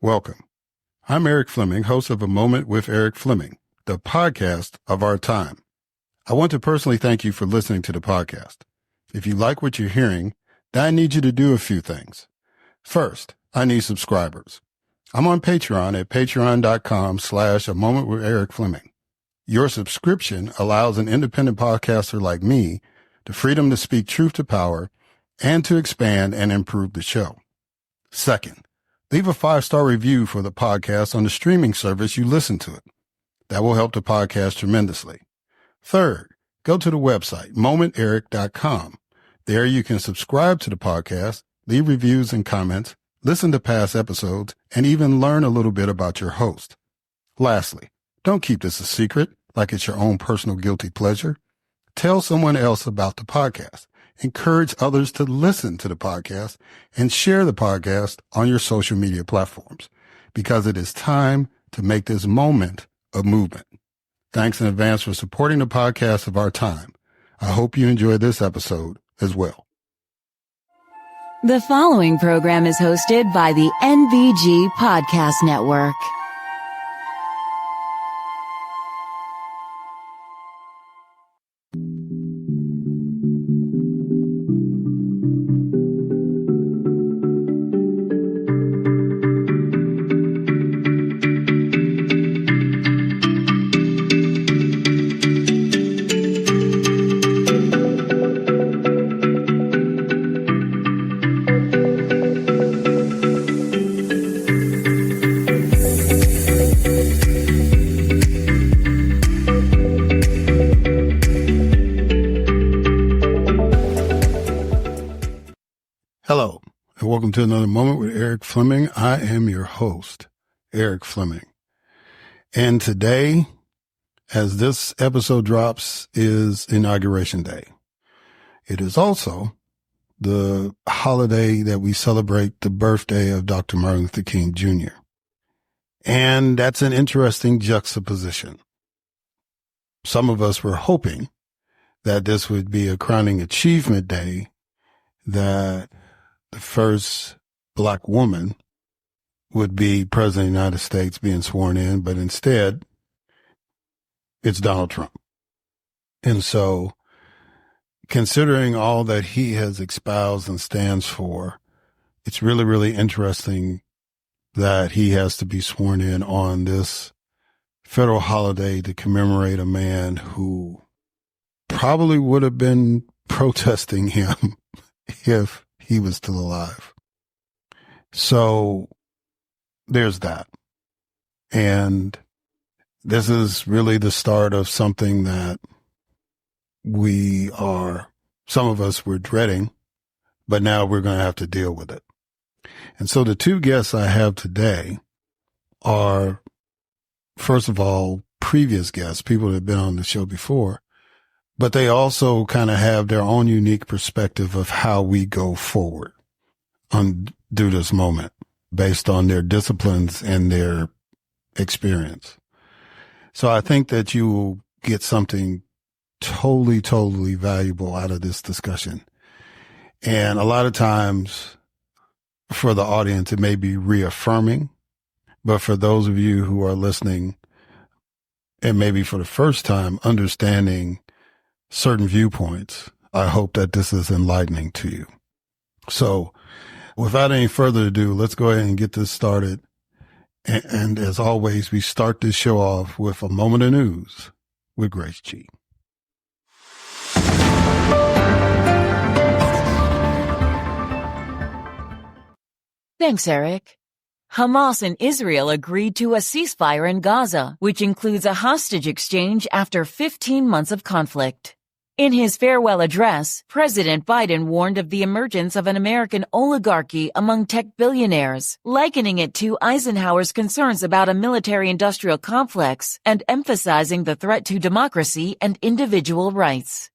Welcome. I'm Eric Fleming, host of A Moment with Eric Fleming, the podcast of our time. I want to personally thank you for listening to the podcast. If you like what you're hearing, then I need you to do a few things. First, I need subscribers. I'm on Patreon at patreon.com/A Moment with Eric Fleming. Your subscription allows an independent podcaster like me the freedom to speak truth to power and to expand and improve the show. Second, leave a 5-star review for the podcast on the streaming service you listen to it. That will help the podcast tremendously. Third, go to the website, momenteric.com. There you can subscribe to the podcast, leave reviews and comments, listen to past episodes, and even learn a little bit about your host. Lastly, don't keep this a secret like it's your own personal guilty pleasure. Tell someone else about the podcast. Encourage others to listen to the podcast and share the podcast on your social media platforms because it is time to make this moment a movement. Thanks in advance for supporting the podcast of our time. I hope you enjoy this episode as well. The following program is hosted by the NBG Podcast Network. Hello, and welcome to another Moment with Eric Fleming. I am your host, Eric Fleming. And today, as this episode drops, is Inauguration Day. It is also the holiday that we celebrate the birthday of Dr. Martin Luther King Jr. And that's an interesting juxtaposition. Some of us were hoping that this would be a crowning achievement day, that the first Black woman would be president of the United States being sworn in, but instead it's Donald Trump. And so considering all that he has espoused and stands for, it's really, really interesting that he has to be sworn in on this federal holiday to commemorate a man who probably would have been protesting him if he was still alive. So there's that. And this is really the start of something that some of us were dreading, but now we're going to have to deal with it. And so the two guests I have today are, first of all, previous guests, people that have been on the show before, but they also kind of have their own unique perspective of how we go forward through this moment based on their disciplines and their experience. So I think that you will get something totally, totally valuable out of this discussion. And a lot of times for the audience, it may be reaffirming, but for those of you who are listening and maybe for the first time understanding certain viewpoints, I hope that this is enlightening to you. So without any further ado, let's go ahead and get this started. And as always, we start this show off with a moment of news with Grace G. Thanks, Eric. Hamas and Israel agreed to a ceasefire in Gaza, which includes a hostage exchange after 15 months of conflict. In his farewell address, President Biden warned of the emergence of an American oligarchy among tech billionaires, likening it to Eisenhower's concerns about a military-industrial complex and emphasizing the threat to democracy and individual rights.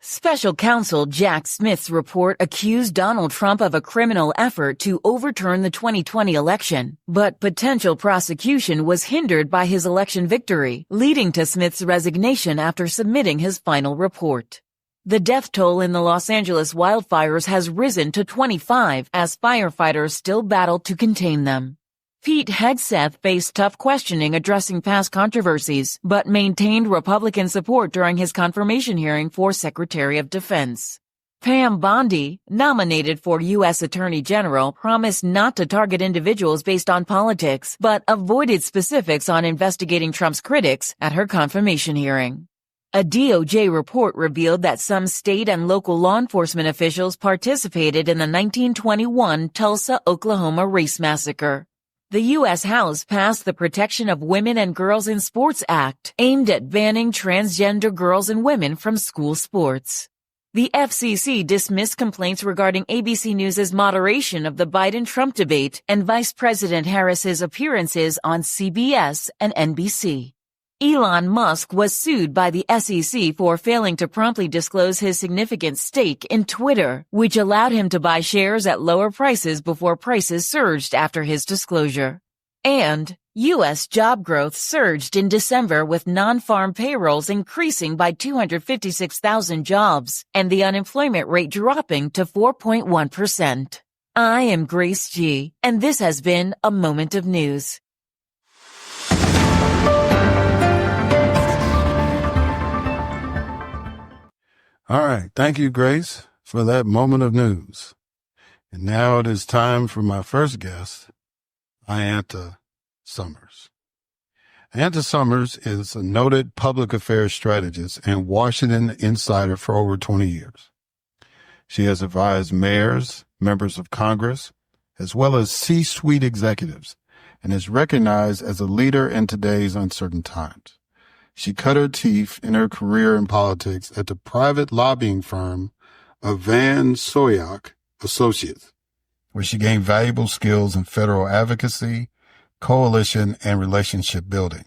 Special counsel Jack Smith's report accused Donald Trump of a criminal effort to overturn the 2020 election, but potential prosecution was hindered by his election victory, leading to Smith's resignation after submitting his final report. The death toll in the Los Angeles wildfires has risen to 25 as firefighters still battle to contain them. Pete Hegseth faced tough questioning addressing past controversies, but maintained Republican support during his confirmation hearing for Secretary of Defense. Pam Bondi, nominated for U.S. Attorney General, promised not to target individuals based on politics, but avoided specifics on investigating Trump's critics at her confirmation hearing. A DOJ report revealed that some state and local law enforcement officials participated in the 1921 Tulsa, Oklahoma race massacre. The U.S. House passed the Protection of Women and Girls in Sports Act, aimed at banning transgender girls and women from school sports. The FCC dismissed complaints regarding ABC News' moderation of the Biden-Trump debate and Vice President Harris's appearances on CBS and NBC. Elon Musk was sued by the SEC for failing to promptly disclose his significant stake in Twitter, which allowed him to buy shares at lower prices before prices surged after his disclosure. And U.S. job growth surged in December with non-farm payrolls increasing by 256,000 jobs and the unemployment rate dropping to 4.1%. I am Grace G., and this has been A Moment of News. All right. Thank you, Grace, for that moment of news. And now it is time for my first guest, Ianta Summers. Ianta Summers is a noted public affairs strategist and Washington insider for over 20 years. She has advised mayors, members of Congress, as well as C-suite executives, and is recognized as a leader in today's uncertain times. She cut her teeth in her career in politics at the private lobbying firm of Van Soyak Associates, where she gained valuable skills in federal advocacy, coalition, and relationship building.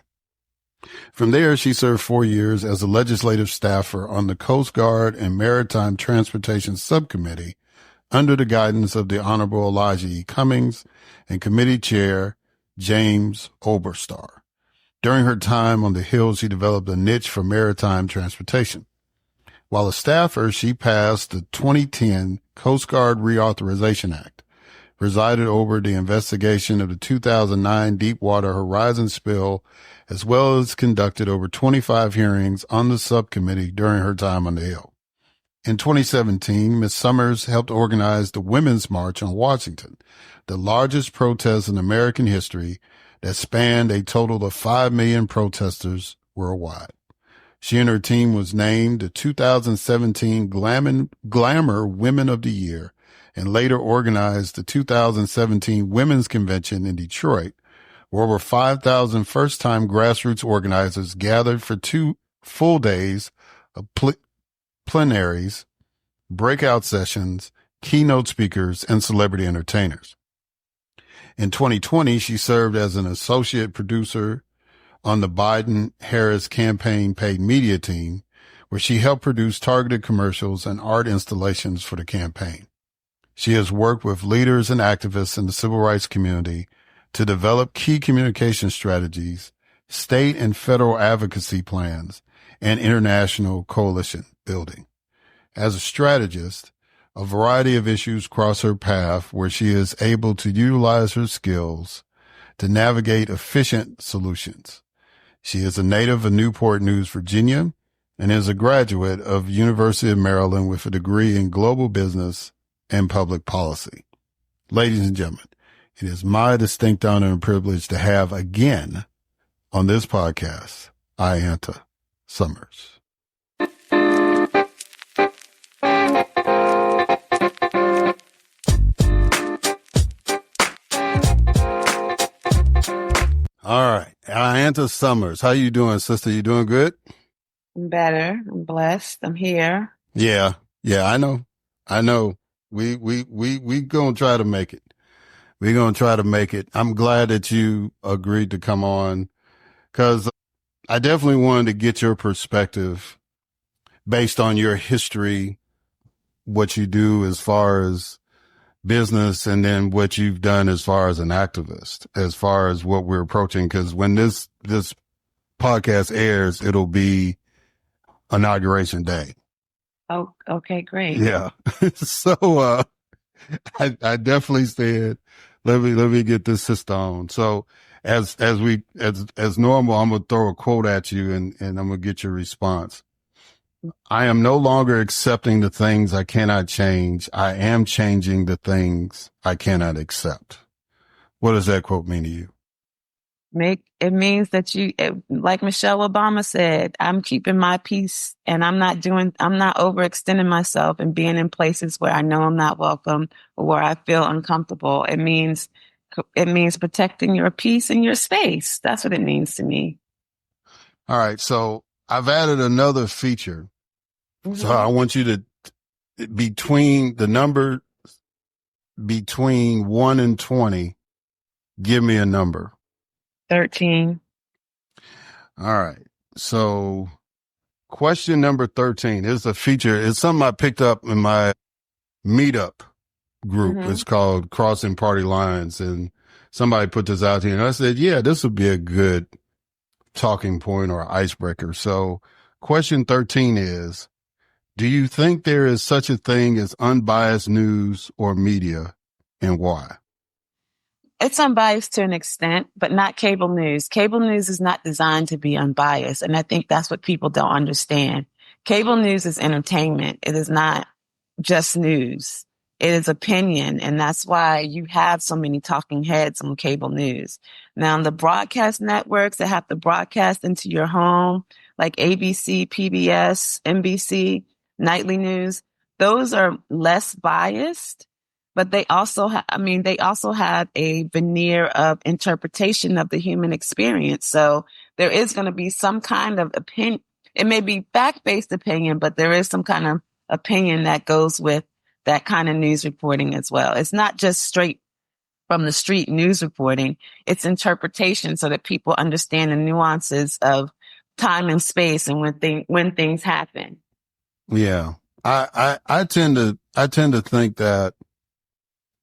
From there, she served 4 years as a legislative staffer on the Coast Guard and Maritime Transportation Subcommittee under the guidance of the Honorable Elijah E. Cummings and Committee Chair James Oberstar. During her time on the Hill, she developed a niche for maritime transportation. While a staffer, she passed the 2010 Coast Guard Reauthorization Act, presided over the investigation of the 2009 Deepwater Horizon spill, as well as conducted over 25 hearings on the subcommittee during her time on the Hill. In 2017, Ms. Summers helped organize the Women's March on Washington, the largest protest in American history that spanned a total of 5 million protesters worldwide. She and her team was named the 2017 Glamour Women of the Year and later organized the 2017 Women's Convention in Detroit, where over 5,000 first-time grassroots organizers gathered for 2 full days of plenaries, breakout sessions, keynote speakers, and celebrity entertainers. In 2020, she served as an associate producer on the Biden-Harris campaign paid media team, where she helped produce targeted commercials and art installations for the campaign. She has worked with leaders and activists in the civil rights community to develop key communication strategies, state and federal advocacy plans, and international coalition building. As a strategist, a variety of issues cross her path where she is able to utilize her skills to navigate efficient solutions. She is a native of Newport News, Virginia, and is a graduate of University of Maryland with a degree in global business and public policy. Ladies and gentlemen, it is my distinct honor and privilege to have again on this podcast, Ianta Summers. All right. Ianta Summers. How you doing, sister? You doing good? I'm better. I'm blessed. I'm here. Yeah. I know. We gonna try to make it. We're gonna try to make it. I'm glad that you agreed to come on because I definitely wanted to get your perspective based on your history, what you do as far as business, and then what you've done as far as an activist, as far as what we're approaching. Because when this podcast airs, it'll be Inauguration Day. Oh, okay, great. Yeah. So I definitely said, let me get this system on. So as normal, I'm gonna throw a quote at you and I'm gonna get your response. I am no longer accepting the things I cannot change. I am changing the things I cannot accept. What does that quote mean to you? It means that like Michelle Obama said, I'm keeping my peace and I'm not overextending myself and being in places where I know I'm not welcome or where I feel uncomfortable. It means protecting your peace and your space. That's what it means to me. All right. So I've added another feature. So I want you to, between the number between 1 and 20, give me a number. 13. All right. So question number 13 is a feature. It's something I picked up in my meetup group. It's called Crossing Party Lines. And somebody put this out here and I said, yeah, this would be a good talking point or icebreaker. So question 13 is, do you think there is such a thing as unbiased news or media, and why? It's unbiased to an extent, but not cable news. Cable news is not designed to be unbiased. And I think that's what people don't understand. Cable news is entertainment. It is not just news. It is opinion. And that's why you have so many talking heads on cable news. Now, the broadcast networks that have to broadcast into your home, like ABC, PBS, NBC, nightly news, those are less biased. But they also have a veneer of interpretation of the human experience. So there is going to be some kind of opinion. It may be fact-based opinion, but there is some kind of opinion that goes with that kind of news reporting as well. It's not just straight from the street news reporting. It's interpretation so that people understand the nuances of time and space and when things happen. Yeah. I tend to think that,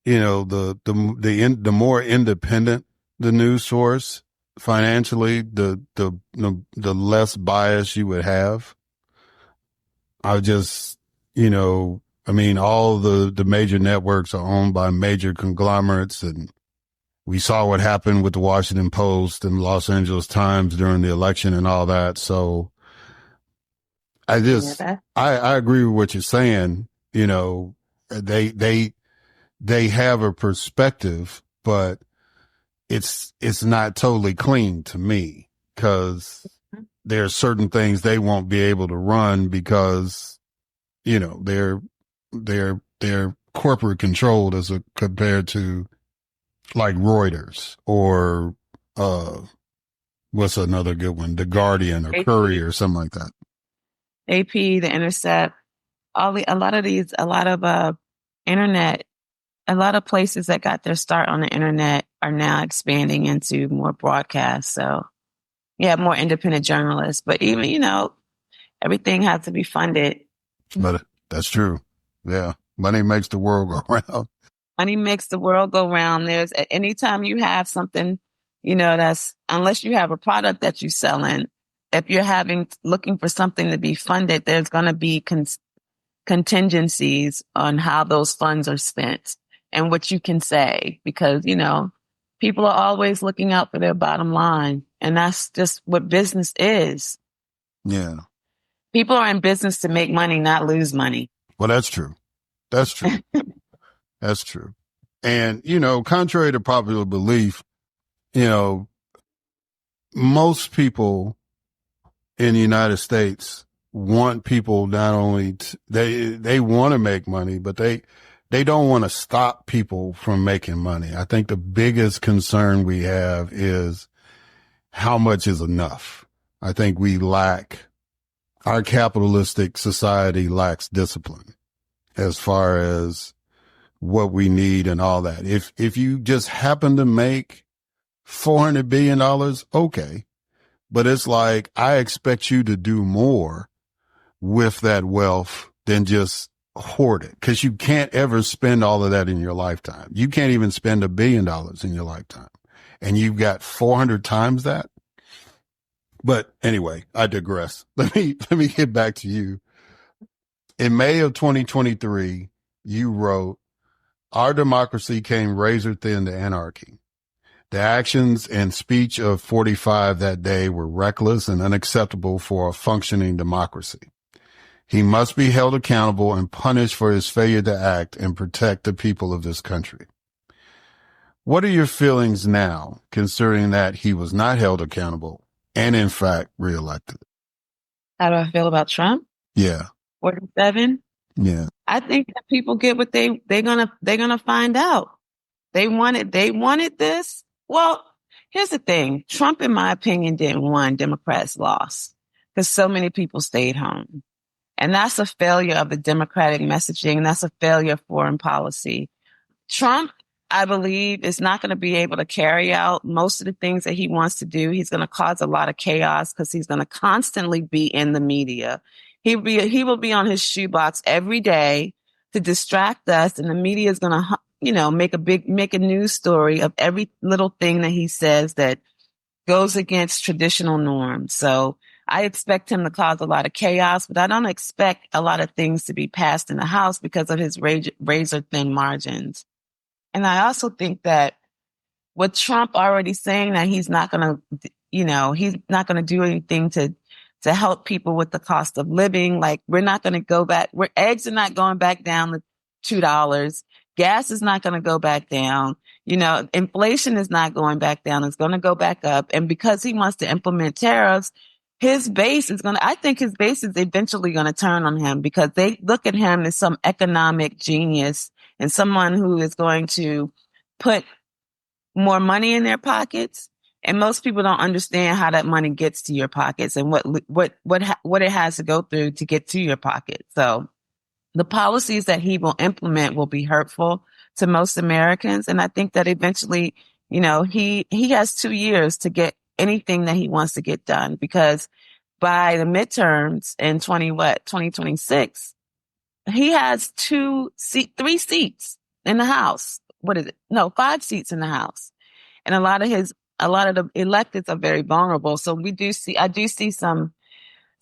you know, the more independent the news source financially, the less bias you would have. I just, you know, I mean, all the major networks are owned by major conglomerates, and we saw what happened with the Washington Post and Los Angeles Times during the election and all that. So I agree with what you're saying. You know, they have a perspective, but it's not totally clean to me, because there are certain things they won't be able to run because, you know, they're corporate controlled compared to like Reuters or, what's another good one? The Guardian or AP. Courier or something like that. AP, The Intercept, a lot of internet, a lot of places that got their start on the internet are now expanding into more broadcast. So you have more independent journalists, but even, you know, everything has to be funded. But that's true. Yeah. Money makes the world go round. Money makes the world go round. Anytime you have something, you know, unless you have a product that you're selling, if you're looking for something to be funded, there's going to be contingencies on how those funds are spent and what you can say, because, you know, people are always looking out for their bottom line. And that's just what business is. Yeah. People are in business to make money, not lose money. Well, that's true. That's true. That's true. And, you know, contrary to popular belief, you know, most people in the United States want people not only they want to make money, but they don't want to stop people from making money. I think the biggest concern we have is how much is enough. I think our capitalistic society lacks discipline as far as what we need and all that. If you just happen to make $400 billion, okay. But it's like, I expect you to do more with that wealth than just hoard it, because you can't ever spend all of that in your lifetime. You can't even spend $1 billion in your lifetime, and you've got 400 times that. But anyway, I digress. Let me get back to you. In May of 2023, you wrote, Our democracy came razor thin to anarchy. The actions and speech of 45 that day were reckless and unacceptable for a functioning democracy. He must be held accountable and punished for his failure to act and protect the people of this country. What are your feelings now, considering that he was not held accountable and, in fact, reelected? How do I feel about Trump? Yeah. 47? Yeah. I think that people get what they're gonna find out. They wanted this. Well, here's the thing. Trump, in my opinion, didn't win. Democrats lost because so many people stayed home. And that's a failure of the Democratic messaging. That's a failure of foreign policy. Trump, I believe, is not going to be able to carry out most of the things that he wants to do. He's going to cause a lot of chaos because he's going to constantly be in the media. He will be on his shoebox every day to distract us, and the media is going to, make a news story of every little thing that he says that goes against traditional norms. So I expect him to cause a lot of chaos, but I don't expect a lot of things to be passed in the House because of his razor thin margins. And I also think that with Trump already saying that he's not going to do anything to help people with the cost of living. Like, we're not going to go back. Eggs are not going back down to $2. Gas is not going to go back down. Inflation is not going back down. It's going to go back up. And because he wants to implement tariffs, I think his base is eventually going to turn on him because they look at him as some economic genius and someone who is going to put more money in their pockets. And most people don't understand how that money gets to your pockets and what it has to go through to get to your pocket. So the policies that he will implement will be hurtful to most Americans. And I think that eventually, he has 2 years to get anything that he wants to get done, because by the midterms in 2026, he has 3 seats in the House. What is it? No, 5 seats in the House. And a lot of the electeds are very vulnerable. So I do see some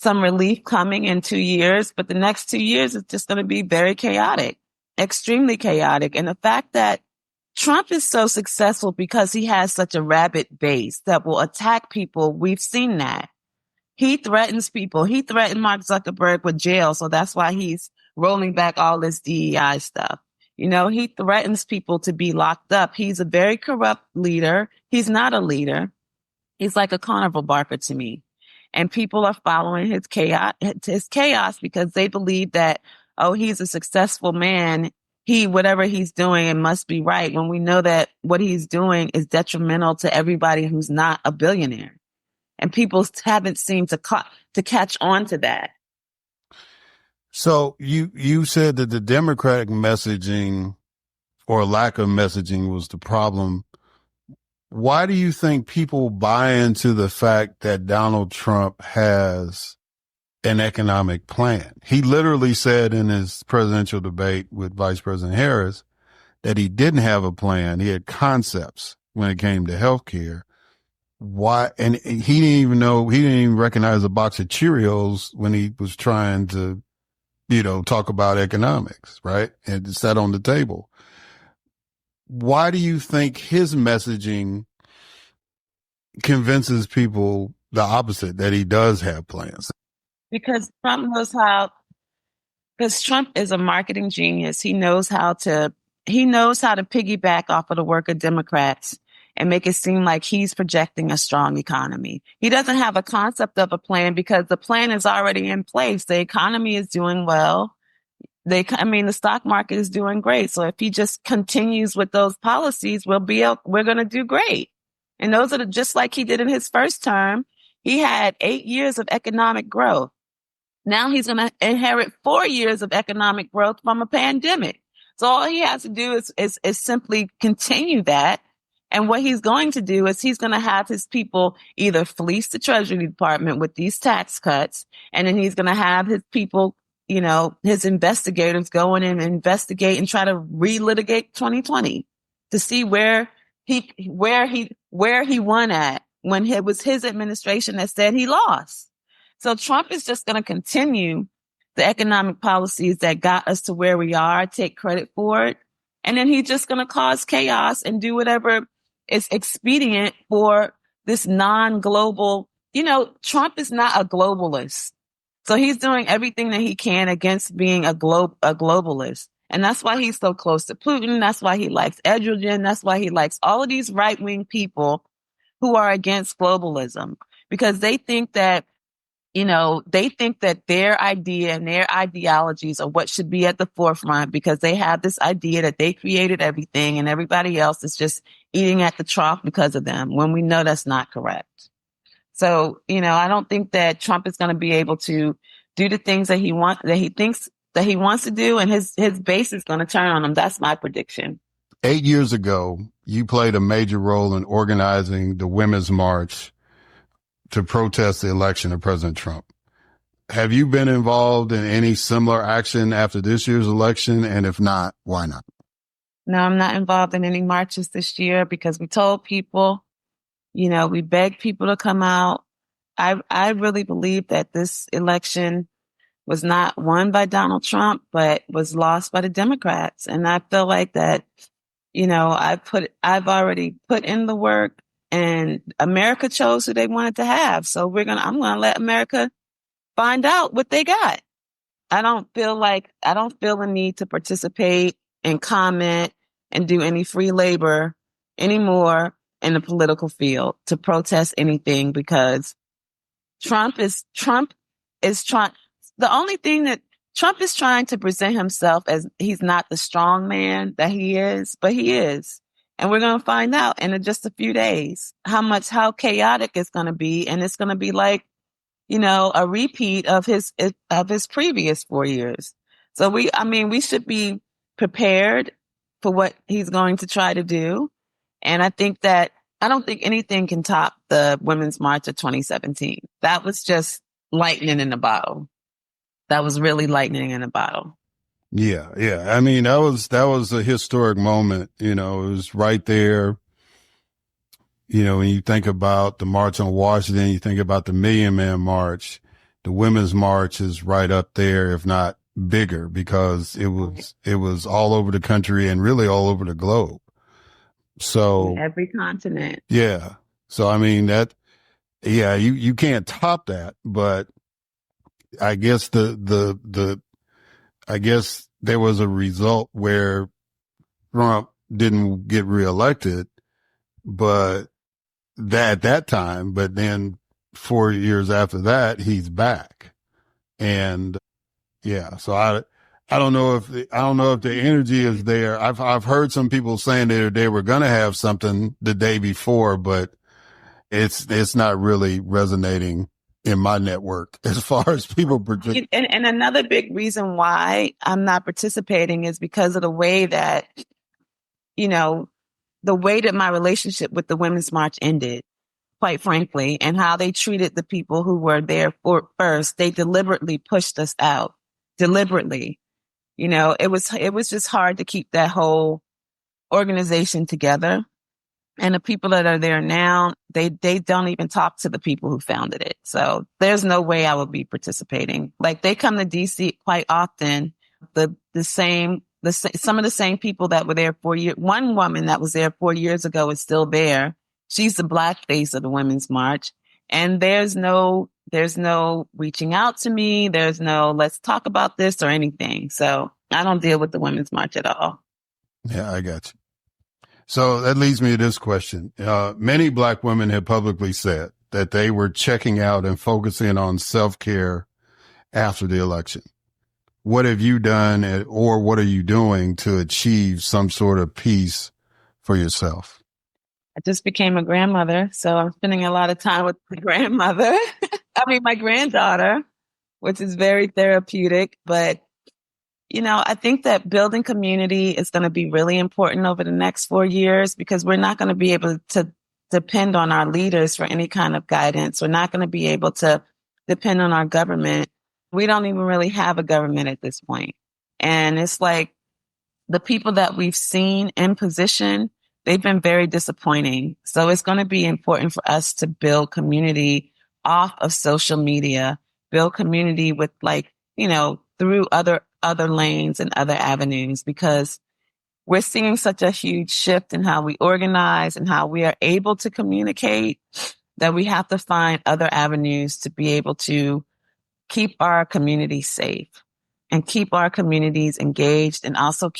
relief coming in 2 years, but the next 2 years is just going to be very chaotic, extremely chaotic. And the fact that Trump is so successful because he has such a rabid base that will attack people. We've seen that. He threatens people. He threatened Mark Zuckerberg with jail. So that's why he's rolling back all this DEI stuff. He threatens people to be locked up. He's a very corrupt leader. He's not a leader. He's like a carnival barker to me. And people are following his chaos because they believe that, oh, he's a successful man. Whatever he's doing, it must be right, when we know that what he's doing is detrimental to everybody who's not a billionaire. And people haven't seemed to catch on to that. So you said that the Democratic messaging or lack of messaging was the problem. Why do you think people buy into the fact that Donald Trump has an economic plan? He literally said in his presidential debate with Vice President Harris that he didn't have a plan. He had concepts when it came to healthcare. Why? And he didn't even recognize a box of Cheerios when he was trying to, talk about economics, right? And it's that on the table. Why do you think his messaging convinces people the opposite, that he does have plans? Because Trump is a marketing genius. He knows how to piggyback off of the work of Democrats and make it seem like he's projecting a strong economy. He doesn't have a concept of a plan because the plan is already in place. The economy is doing well. The stock market is doing great. So if he just continues with those policies, we're going to do great. And those are just like he did in his first term. He had 8 years of economic growth. Now he's going to inherit 4 years of economic growth from a pandemic. So all he has to do is simply continue that. And what he's going to do is he's going to have his people either fleece the Treasury Department with these tax cuts, and then he's going to have his people, his investigators go in and investigate and try to relitigate 2020 to see where he won at when it was his administration that said he lost. So Trump is just going to continue the economic policies that got us to where we are, take credit for it, And then he's just going to cause chaos and do whatever is expedient for this non-global, Trump is not a globalist. So he's doing everything that he can against being a globalist. And that's why he's so close to Putin. That's why he likes estrogen. That's why he likes all of these right-wing people who are against globalism, because they think that, their idea and their ideologies are what should be at the forefront, because they have this idea that they created everything and everybody else is just eating at the trough because of them, when we know that's not correct. So, I don't think that Trump is going to be able to do the things that he thinks that he wants to do, and his base is going to turn on him. That's my prediction. 8 years ago, you played a major role in organizing the Women's March to protest the election of President Trump. Have you been involved in any similar action after this year's election? And if not, why not? No, I'm not involved in any marches this year because we told people, we begged people to come out. I really believe that this election was not won by Donald Trump, but was lost by the Democrats. And I feel like that, I've already put in the work, and America chose who they wanted to have. So I'm going to let America find out what they got. I don't feel the need to participate and comment and do any free labor anymore in the political field to protest anything, because Trump is trying. The only thing that Trump is trying to present himself as, he's not the strong man that he is, but he is. And we're going to find out in just a few days how chaotic it's going to be. And it's going to be like, a repeat of his previous 4 years. So we should be prepared for what he's going to try to do. And I don't think anything can top the Women's March of 2017. That was just lightning in a bottle. That was really lightning in a bottle. Yeah. I mean, that was a historic moment. It was right there. When you think about the March on Washington, you think about the Million Man March, the Women's March is right up there, if not bigger, because it was all over the country and really all over the globe. So in every continent. Yeah. So, I mean, you can't top that, but I guess I guess there was a result where Trump didn't get reelected, but at that time, but then 4 years after that, he's back. And yeah, so I don't know if the energy is there. I've heard some people saying that they were going to have something the day before, but it's not really resonating in my network as far as people predict. And another big reason why I'm not participating is because of the way that, my relationship with the Women's March ended, quite frankly, and how they treated the people who were there first. They deliberately pushed us out. Deliberately. It was just hard to keep that whole organization together. And the people that are there now, they don't even talk to the people who founded it. So there's no way I would be participating. Like, they come to DC quite often. Some of the same people that were there 4 years. One woman that was there 4 years ago is still there. She's the black face of the Women's March. And there's no reaching out to me. There's no, let's talk about this or anything. So I don't deal with the Women's March at all. Yeah, I got you. So that leads me to this question. Many black women have publicly said that they were checking out and focusing on self-care after the election. What have you done, or what are you doing to achieve some sort of peace for yourself? I just became a grandmother, so I'm spending a lot of time with my my granddaughter, which is very therapeutic. But, I think that building community is going to be really important over the next 4 years, because we're not going to be able to depend on our leaders for any kind of guidance. We're not going to be able to depend on our government. We don't even really have a government at this point. And it's like the people that we've seen in position, they've been very disappointing. So it's going to be important for us to build community off of social media, build community with through other lanes and other avenues, because we're seeing such a huge shift in how we organize and how we are able to communicate that we have to find other avenues to be able to keep our communities safe and keep our communities engaged, and also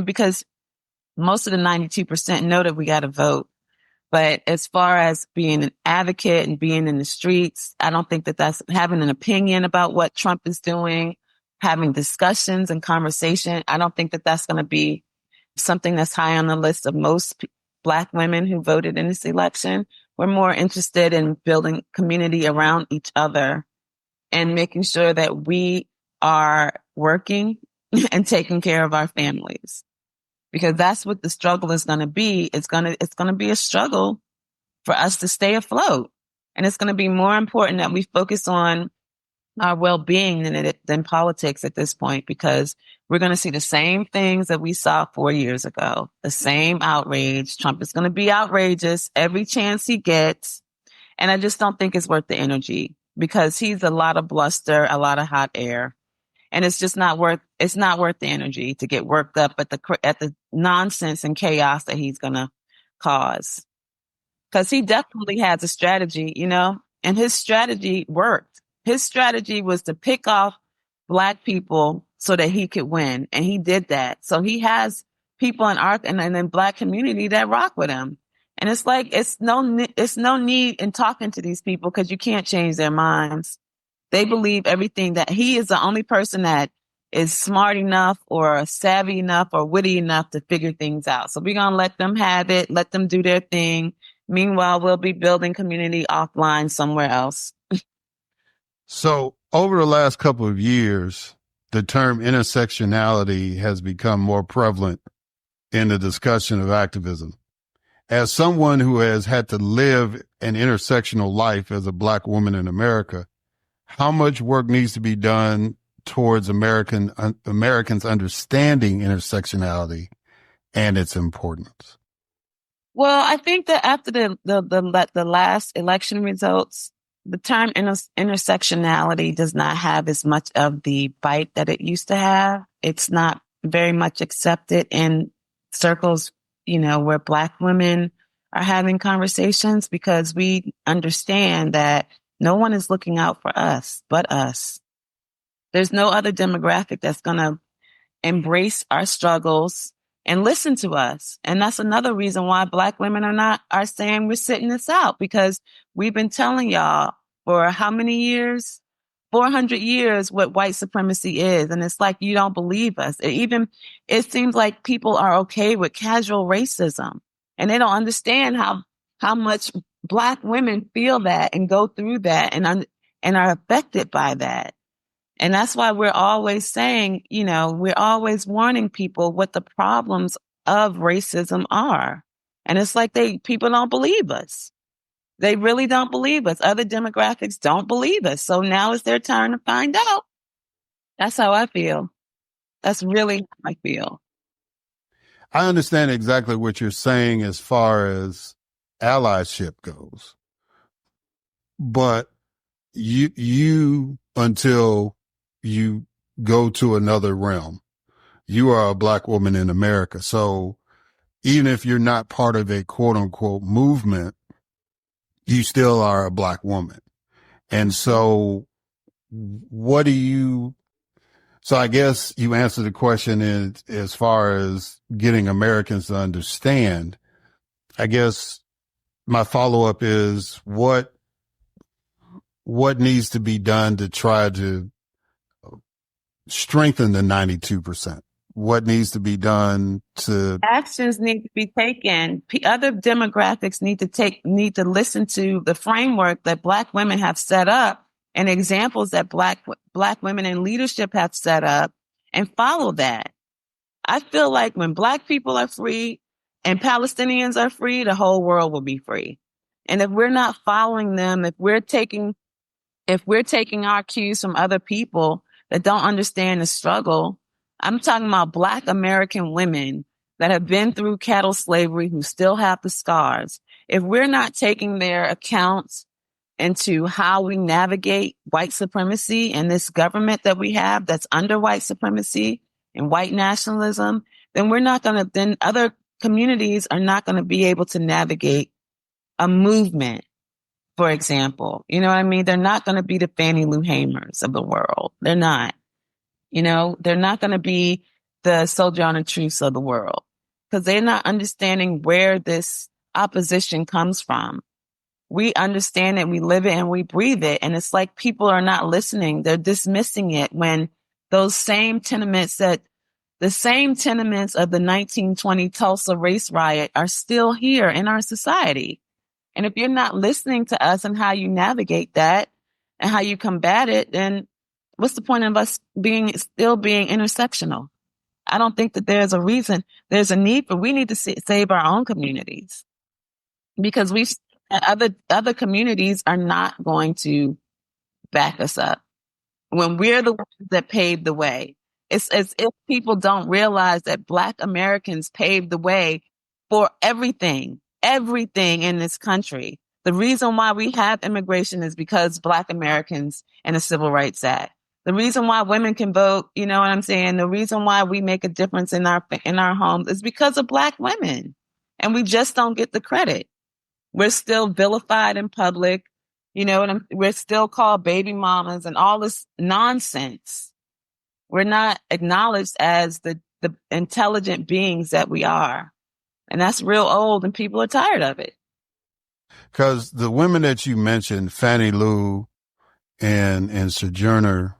because most of the 92% know that we got to vote. But as far as being an advocate and being in the streets, I don't think that that's having an opinion about what Trump is doing, having discussions and conversation. I don't think that that's going to be something that's high on the list of most Black women who voted in this election. We're more interested in building community around each other and making sure that we are working and taking care of our families. Because that's what the struggle is going to be. It's going to be a struggle for us to stay afloat. And it's going to be more important that we focus on our well-being than politics at this point, because we're going to see the same things that we saw 4 years ago, the same outrage. Trump is going to be outrageous every chance he gets. And I just don't think it's worth the energy, because he's a lot of bluster, a lot of hot air. And it's just not worth the energy to get worked up at the nonsense and chaos that he's going to cause. Because he definitely has a strategy, and his strategy worked. His strategy was to pick off Black people so that he could win. And he did that. So he has people in and in Black community that rock with him. And it's like, it's no need in talking to these people, because you can't change their minds. They believe everything, that he is the only person that is smart enough or savvy enough or witty enough to figure things out. So we're going to let them have it, let them do their thing. Meanwhile, we'll be building community offline somewhere else. So over the last couple of years, the term intersectionality has become more prevalent in the discussion of activism. As someone who has had to live an intersectional life as a Black woman in America, how much work needs to be done towards Americans understanding intersectionality and its importance? Well, I think that after the last election results, the term intersectionality does not have as much of the bite that it used to have. It's not very much accepted in circles, where Black women are having conversations, because we understand that no one is looking out for us but us. There's no other demographic that's going to embrace our struggles and listen to us. And that's another reason why Black women are saying we're sitting this out, because we've been telling y'all for how many years? 400 years what white supremacy is. And it's like, you don't believe us. It seems like people are okay with casual racism, and they don't understand how much Black women feel that and go through that and are affected by that. And that's why we're always saying, we're always warning people what the problems of racism are. And it's like people don't believe us. They really don't believe us. Other demographics don't believe us. So now it's their turn to find out. That's how I feel. That's really how I feel. I understand exactly what you're saying as far as allyship goes. But you until you go to another realm, you are a Black woman in America. So even if you're not part of a quote unquote movement, you still are a Black woman. And so so I guess you answered the question as far as getting Americans to understand. I guess my follow-up is what needs to be done to try to strengthen the 92%? What needs to be done to... Actions need to be taken. Other demographics need to listen to the framework that Black women have set up and examples that Black women in leadership have set up, and follow that. I feel like when Black people are free and Palestinians are free, the whole world will be free. And if we're not following them, if we're taking our cues from other people that don't understand the struggle, I'm talking about Black American women that have been through chattel slavery, who still have the scars. If we're not taking their accounts into how we navigate white supremacy and this government that we have that's under white supremacy and white nationalism, then then other communities are not going to be able to navigate a movement, for example. You know what I mean? They're not going to be the Fannie Lou Hamers of the world. They're not. They're not going to be the Sojourner Truths of the world, because they're not understanding where this opposition comes from. We understand it, we live it, and we breathe it. And it's like people are not listening. They're dismissing it when those same tenements of the 1920 Tulsa race riot are still here in our society. And if you're not listening to us and how you navigate that and how you combat it, then what's the point of us still being intersectional? I don't think that there's a need we need to save our own communities, because other communities are not going to back us up when we're the ones that paved the way. It's as if people don't realize that Black Americans paved the way for everything in this country. The reason why we have immigration is because Black Americans and the Civil Rights Act. The reason why women can vote, you know what I'm saying? The reason why we make a difference in our homes is because of Black women. And we just don't get the credit. We're still vilified in public. We're still called baby mamas and all this nonsense. We're not acknowledged as the intelligent beings that we are. And that's real old, and people are tired of it. Because the women that you mentioned, Fannie Lou and Sojourner,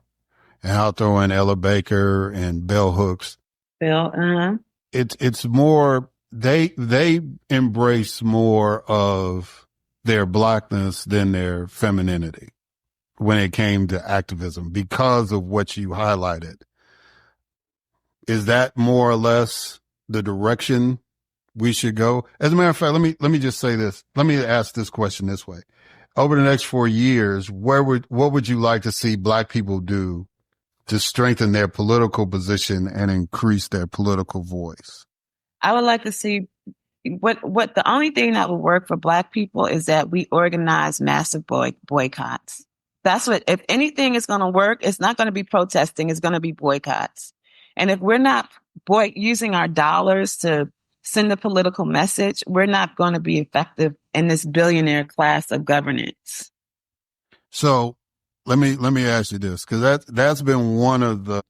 and I'll throw in Ella Baker and Bell Hooks. It's more, they embrace more of their Blackness than their femininity when it came to activism, because of what you highlighted. Is that more or less the direction we should go? As a matter of fact, let me just say this. Let me ask this question this way. Over the next 4 years, what would you like to see Black people do to strengthen their political position and increase their political voice? I would like to see what the only thing that would work for Black people is that we organize massive boycotts. That's what, if anything is going to work, it's not going to be protesting. It's going to be boycotts. And if we're not using our dollars to send a political message, we're not going to be effective in this billionaire class of governance. So let me ask you this, because that's been one of the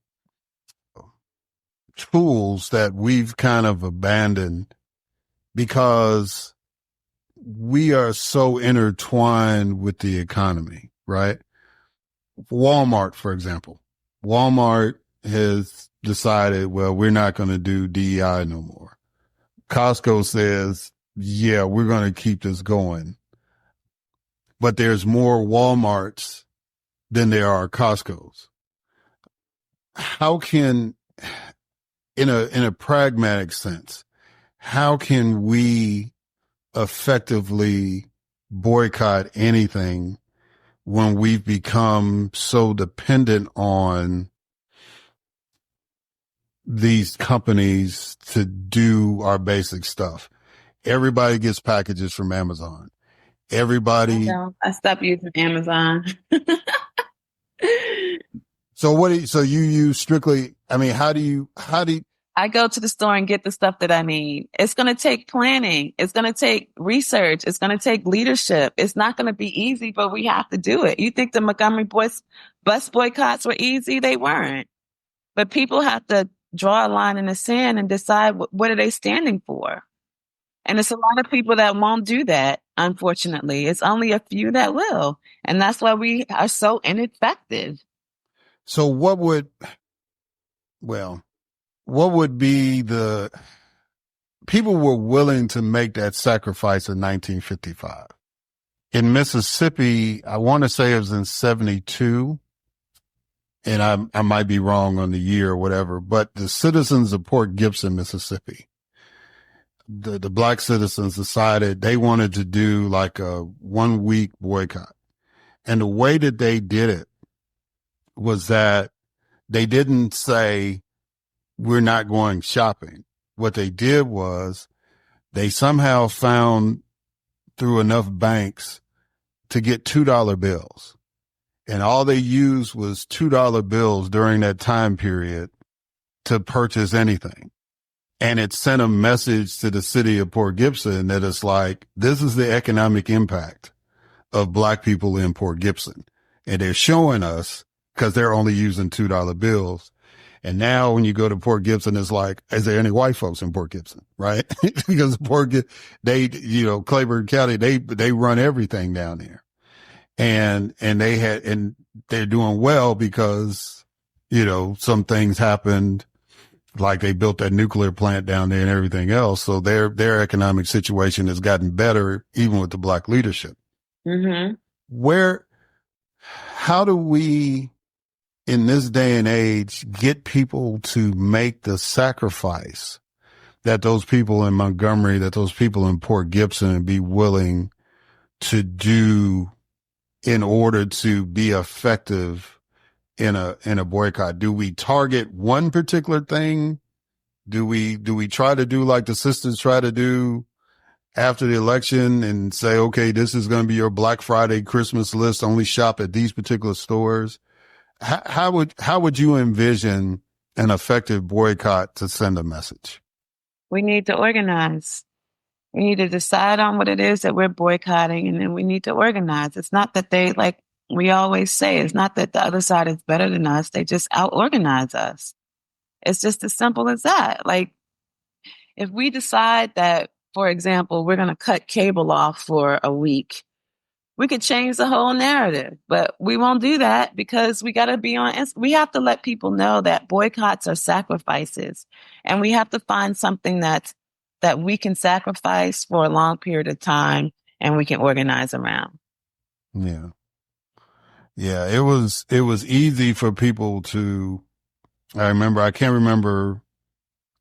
tools that we've kind of abandoned, because we are so intertwined with the economy, right? Walmart, for example. Walmart has decided, well, we're not going to do DEI no more. Costco says, yeah, we're going to keep this going. But there's more Walmarts than there are Costcos. How can, in a pragmatic sense, how can we effectively boycott anything when we've become so dependent on these companies to do our basic stuff? Everybody gets packages from Amazon. Everybody. I stopped using Amazon. So you use strictly, I mean, how do you? I go to the store and get the stuff that I need. It's going to take planning. It's going to take research. It's going to take leadership. It's not going to be easy, but we have to do it. You think the Montgomery bus boycotts were easy? They weren't. But people have to draw a line in the sand and decide what are they standing for. And it's a lot of people that won't do that, unfortunately. It's only a few that will. And that's why we are so ineffective. So what would be people were willing to make that sacrifice in 1955. In Mississippi, I want to say it was in 72, and I might be wrong on the year or whatever, but the citizens of Port Gibson, Mississippi, the Black citizens decided they wanted to do like a 1 week boycott. And the way that they did it was that they didn't say, we're not going shopping. What they did was they somehow found through enough banks to get $2 bills. And all they used was $2 bills during that time period to purchase anything. And it sent a message to the city of Port Gibson that it's like, this is the economic impact of black people in Port Gibson. And they're showing us because they're only using $2 bills. And now when you go to Port Gibson, it's like, is there any white folks in Port Gibson? Right? Because Claiborne County, they run everything down there. And they're doing well because, some things happened, like they built that nuclear plant down there and everything else. So their economic situation has gotten better, even with the black leadership. Mm-hmm. How do we, in this day and age, get people to make the sacrifice that those people in Montgomery, that those people in Port Gibson be willing to do in order to be effective in a boycott? Do we target one particular thing? Do we try to do like the sisters try to do after the election and say, okay, this is going to be your Black Friday Christmas list, only shop at these particular stores? How would you envision an effective boycott to send a message? We need to organize. We need to decide on what it is that we're boycotting, and then we need to organize. It's not that they, like we always say, it's not that the other side is better than us. They just out-organize us. It's just as simple as that. Like, if we decide that, for example, we're going to cut cable off for a week, we could change the whole narrative, but we won't do that because we got to be we have to let people know that boycotts are sacrifices, and we have to find something that we can sacrifice for a long period of time and we can organize around. Yeah. Yeah. It was easy for people to, I can't remember,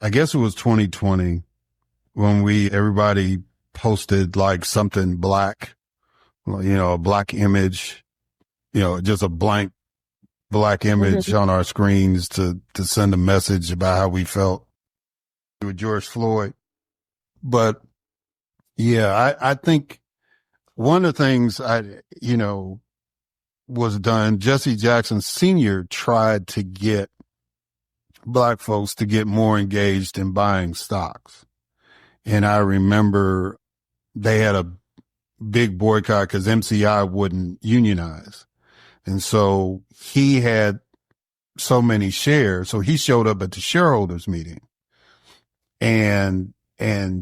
I guess it was 2020 when everybody posted like something black, a black image, just a blank black image on our screens to send a message about how we felt with George Floyd. But yeah, I think one of the things was done, Jesse Jackson Sr. tried to get black folks to get more engaged in buying stocks. And I remember they had a big boycott because MCI wouldn't unionize. And so he had so many shares. So he showed up at the shareholders meeting and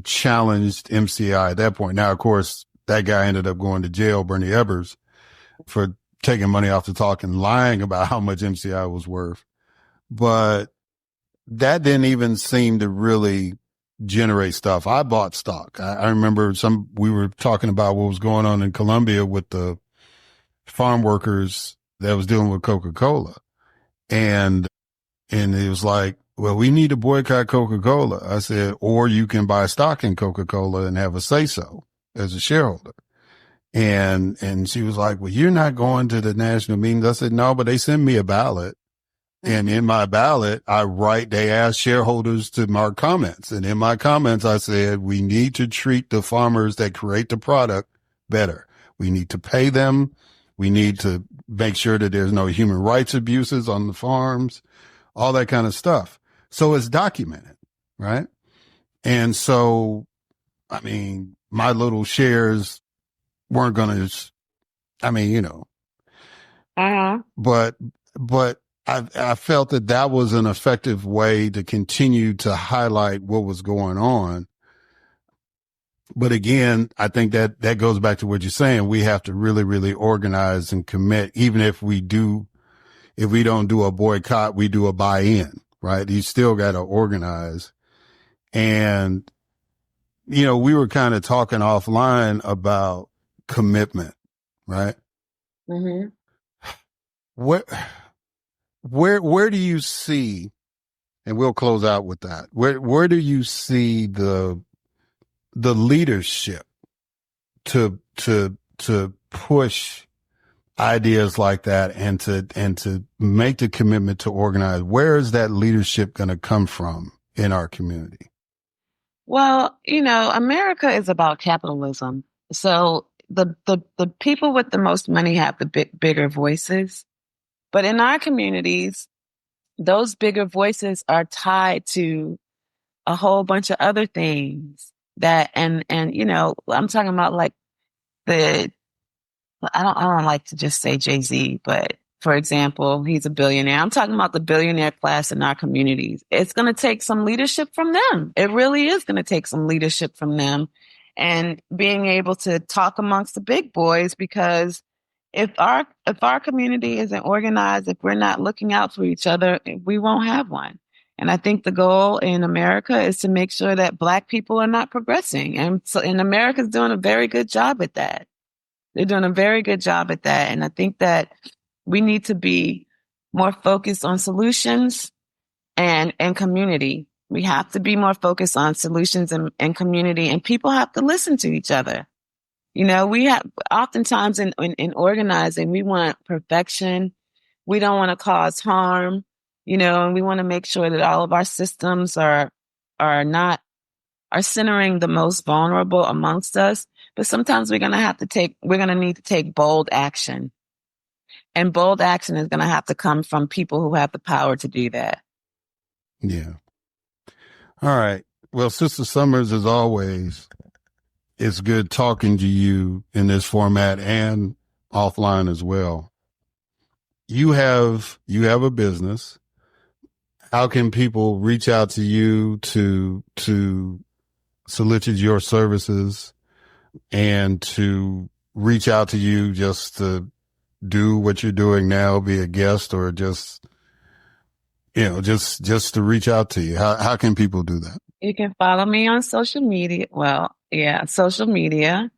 challenged MCI at that point. Now, of course, that guy ended up going to jail, Bernie Ebbers, for taking money off the talk and lying about how much MCI was worth. But that didn't even seem to really generate stuff. I bought stock. I remember we were talking about what was going on in Colombia with the farm workers that was dealing with Coca-Cola. And it was like, well, we need to boycott Coca-Cola. I said, or you can buy stock in Coca-Cola and have a say-so as a shareholder. And she was like, well, you're not going to the national meetings. I said, no, but they send me a ballot. And in my ballot, they ask shareholders to mark comments. And in my comments, I said, we need to treat the farmers that create the product better. We need to pay them. We need to make sure that there's no human rights abuses on the farms, all that kind of stuff. So it's documented, right? And so, my little shares weren't going to, but I felt that was an effective way to continue to highlight what was going on. But again, I think that goes back to what you're saying. We have to really, really organize and commit. Even if we don't do a boycott, we do a buy-in, right? You still got to organize. And, we were kind of talking offline about commitment, right? Mm-hmm. Where do you see, and we'll close out with that. Where do you see the leadership to push ideas like that and to make the commitment to organize? Where is that leadership going to come from in our community? Well, America is about capitalism. So the people with the most money have the bigger voices. But in our communities, those bigger voices are tied to a whole bunch of other things that, and, I'm talking about like I don't like to just say Jay-Z, but for example, he's a billionaire. I'm talking about the billionaire class in our communities. It's going to take some leadership from them. It really is going to take some leadership from them and being able to talk amongst the big boys, because if our community isn't organized, if we're not looking out for each other, we won't have one. And I think the goal in America is to make sure that Black people are not progressing. And America's doing a very good job at that. They're doing a very good job at that. And I think that we need to be more focused on solutions and community. We have to be more focused on solutions and community, and people have to listen to each other. We have oftentimes in organizing, we want perfection. We don't want to cause harm, and we want to make sure that all of our systems are centering the most vulnerable amongst us. But sometimes we're going to need to take bold action. And bold action is going to have to come from people who have the power to do that. Yeah. All right. Well, Sister Summers, as always, it's good talking to you in this format and offline as well. You have a business. How can people reach out to you to solicit your services and to reach out to you just to do what you're doing now, be a guest, or just to reach out to you? How can people do that? You can follow me on social media. Well, yeah, social media.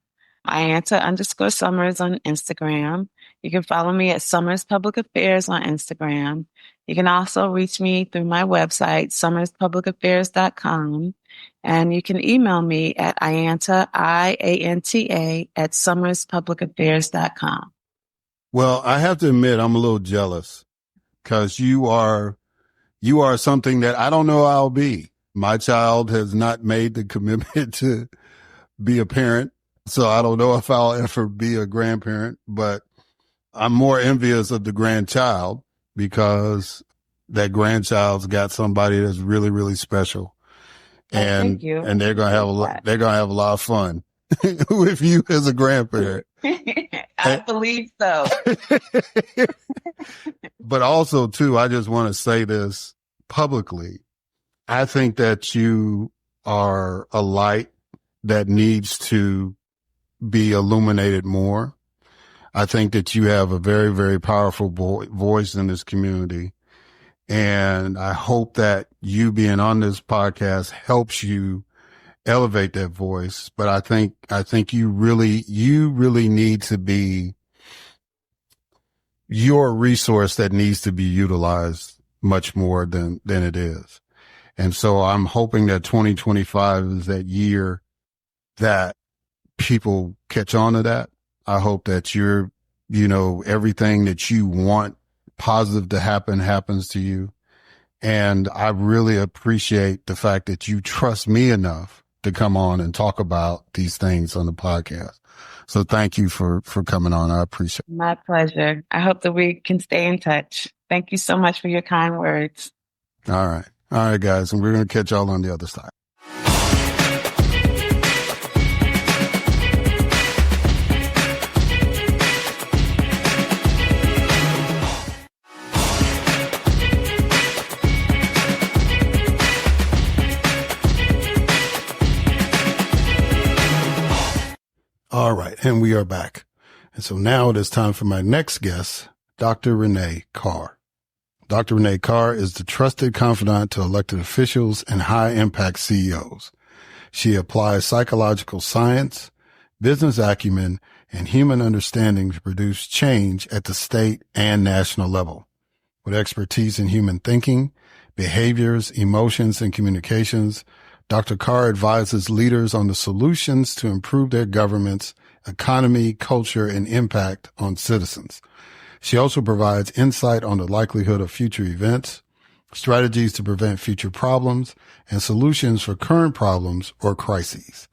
Ianta_Summers on Instagram. You can follow me at Summers Public Affairs on Instagram. You can also reach me through my website, summerspublicaffairs.com. And you can email me at Ianta, IANTA, at summerspublicaffairs.com. Well, I have to admit, I'm a little jealous because you are something that I don't know I'll be. My child has not made the commitment to be a parent, so I don't know if I'll ever be a grandparent, but I'm more envious of the grandchild because that grandchild's got somebody that's really, really special. And thank you. And they're going to have a lot of fun with you as a grandparent. I believe so. But also too, I just want to say this publicly. I think that you are a light that needs to be illuminated more. I think that you have a very, very powerful voice in this community. And I hope that you being on this podcast helps you elevate that voice. But I think you really need to be your resource that needs to be utilized much more than it is. And so I'm hoping that 2025 is that year that people catch on to that. I hope that everything that you want positive to happen happens to you. And I really appreciate the fact that you trust me enough to come on and talk about these things on the podcast. So thank you for coming on. I appreciate it. My pleasure. I hope that we can stay in touch. Thank you so much for your kind words. All right. All right, guys. And we're going to catch y'all on the other side. All right, and we are back. And so now it is time for my next guest, Dr. Reneé Carr. Dr. Reneé Carr is the trusted confidant to elected officials and high-impact CEOs. She applies psychological science, business acumen, and human understanding to produce change at the state and national level. With expertise in human thinking, behaviors, emotions, and communications, Dr. Carr advises leaders on the solutions to improve their government's economy, culture, and impact on citizens. She also provides insight on the likelihood of future events, strategies to prevent future problems, and solutions for current problems or crises.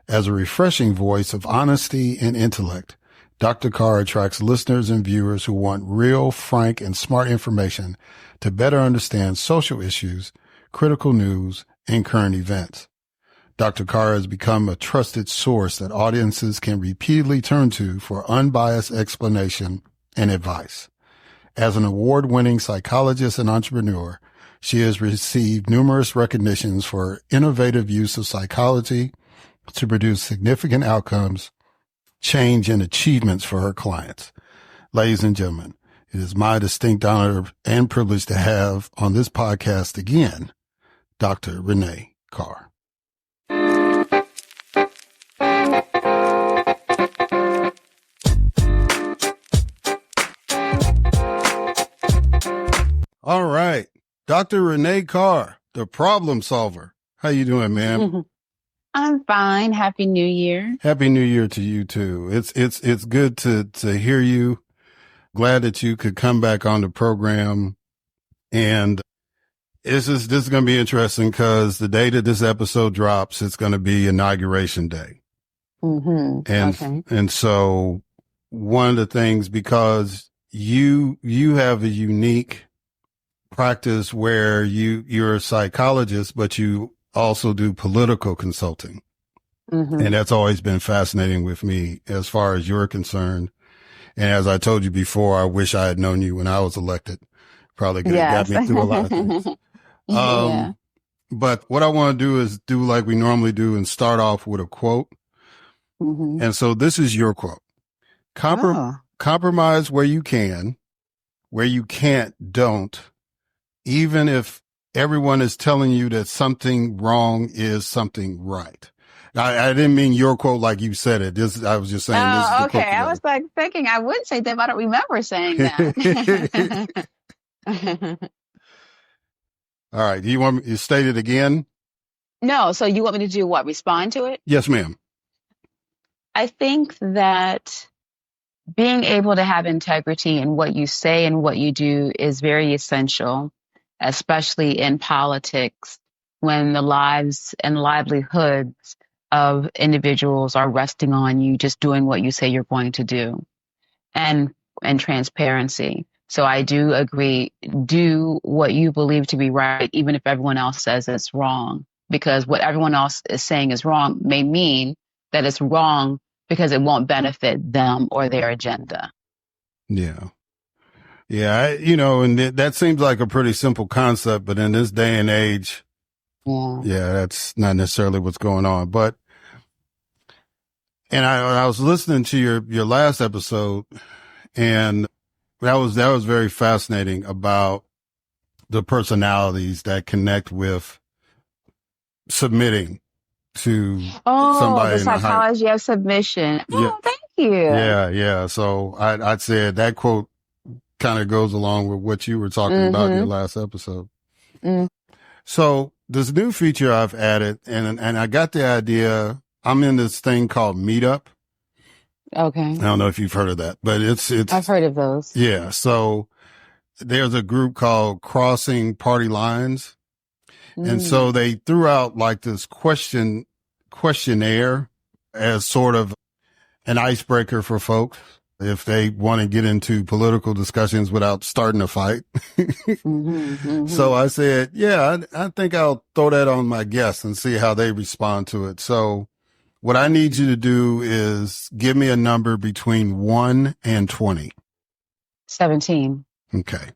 As a refreshing voice of honesty and intellect, Dr. Carr attracts listeners and viewers who want real, frank, and smart information to better understand social issues, critical news, in current events. Dr. Carr has become a trusted source that audiences can repeatedly turn to for unbiased explanation and advice. As an award-winning psychologist and entrepreneur, she has received numerous recognitions for her innovative use of psychology to produce significant outcomes, change, and achievements for her clients. Ladies and gentlemen, it is my distinct honor and privilege to have on this podcast again, Dr. Reneé Carr. All right. Dr. Reneé Carr, the problem solver. How you doing, ma'am? I'm fine. Happy New Year. Happy New Year to you too. It's good to hear you. Glad that you could come back on the program. And this is going to be interesting because the day that this episode drops, it's going to be Inauguration Day. And so one of the things, because you have a unique practice where you're a psychologist, but you also do political consulting. And that's always been fascinating with me as far as you're concerned. And as I told you before, I wish I had known you when I was elected. Probably could have got me through a lot of things. But what I want to do is do like we normally do and start off with a quote. And so this is your quote. Compromise where you can, where you can't, don't. Even if everyone is telling you that something wrong is something right. I didn't mean your quote like you said it. I was just saying this is the quote. I was like thinking I would say that, but I don't remember saying that. All right. Do you want me to state it again? No. So you want me to do what? Respond to it? Yes, ma'am. I think that being able to have integrity in what you say and what you do is very essential, especially in politics, when the lives and livelihoods of individuals are resting on you just doing what you say you're going to do, and transparency. So I do agree, do what you believe to be right, even if everyone else says it's wrong, because what everyone else is saying is wrong may mean that it's wrong because it won't benefit them or their agenda. Yeah. Yeah. And that seems like a pretty simple concept, but in this day and age, that's not necessarily what's going on. But, and I was listening to your last episode, and that was very fascinating about the personalities that connect with submitting to somebody. The psychology of submission. Oh, thank you. Yeah. So I said that quote kind of goes along with what you were talking about in your last episode. So this new feature I've added, and I got the idea. I'm in this thing called Meetup. Okay. I don't know if you've heard of that, but it's I've heard of those. Yeah. So there's a group called Crossing Party Lines. And so they threw out like this questionnaire as sort of an icebreaker for folks if they want to get into political discussions without starting a fight. So I said, I think I'll throw that on my guests and see how they respond to it. So what I need you to do is give me a number between 1 and 20. 17. Okay.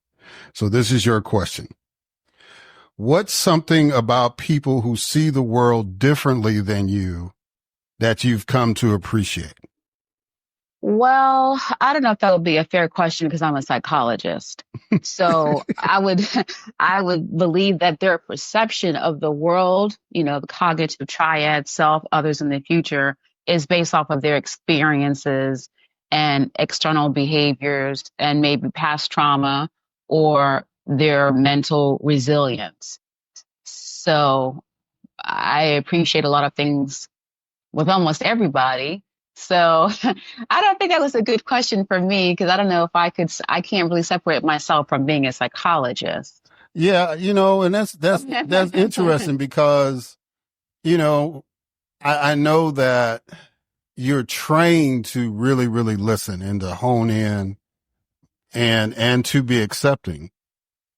So this is your question. What's something about people who see the world differently than you that you've come to appreciate? Well, I don't know if that would be a fair question because I'm a psychologist. So I would believe that their perception of the world, the cognitive triad, self, others, in the future, is based off of their experiences and external behaviors and maybe past trauma or their mental resilience. So I appreciate a lot of things with almost everybody. So I don't think that was a good question for me because I don't know if I can't really separate myself from being a psychologist. Yeah, and that's interesting because, I know that you're trained to really, really listen and to hone in and to be accepting.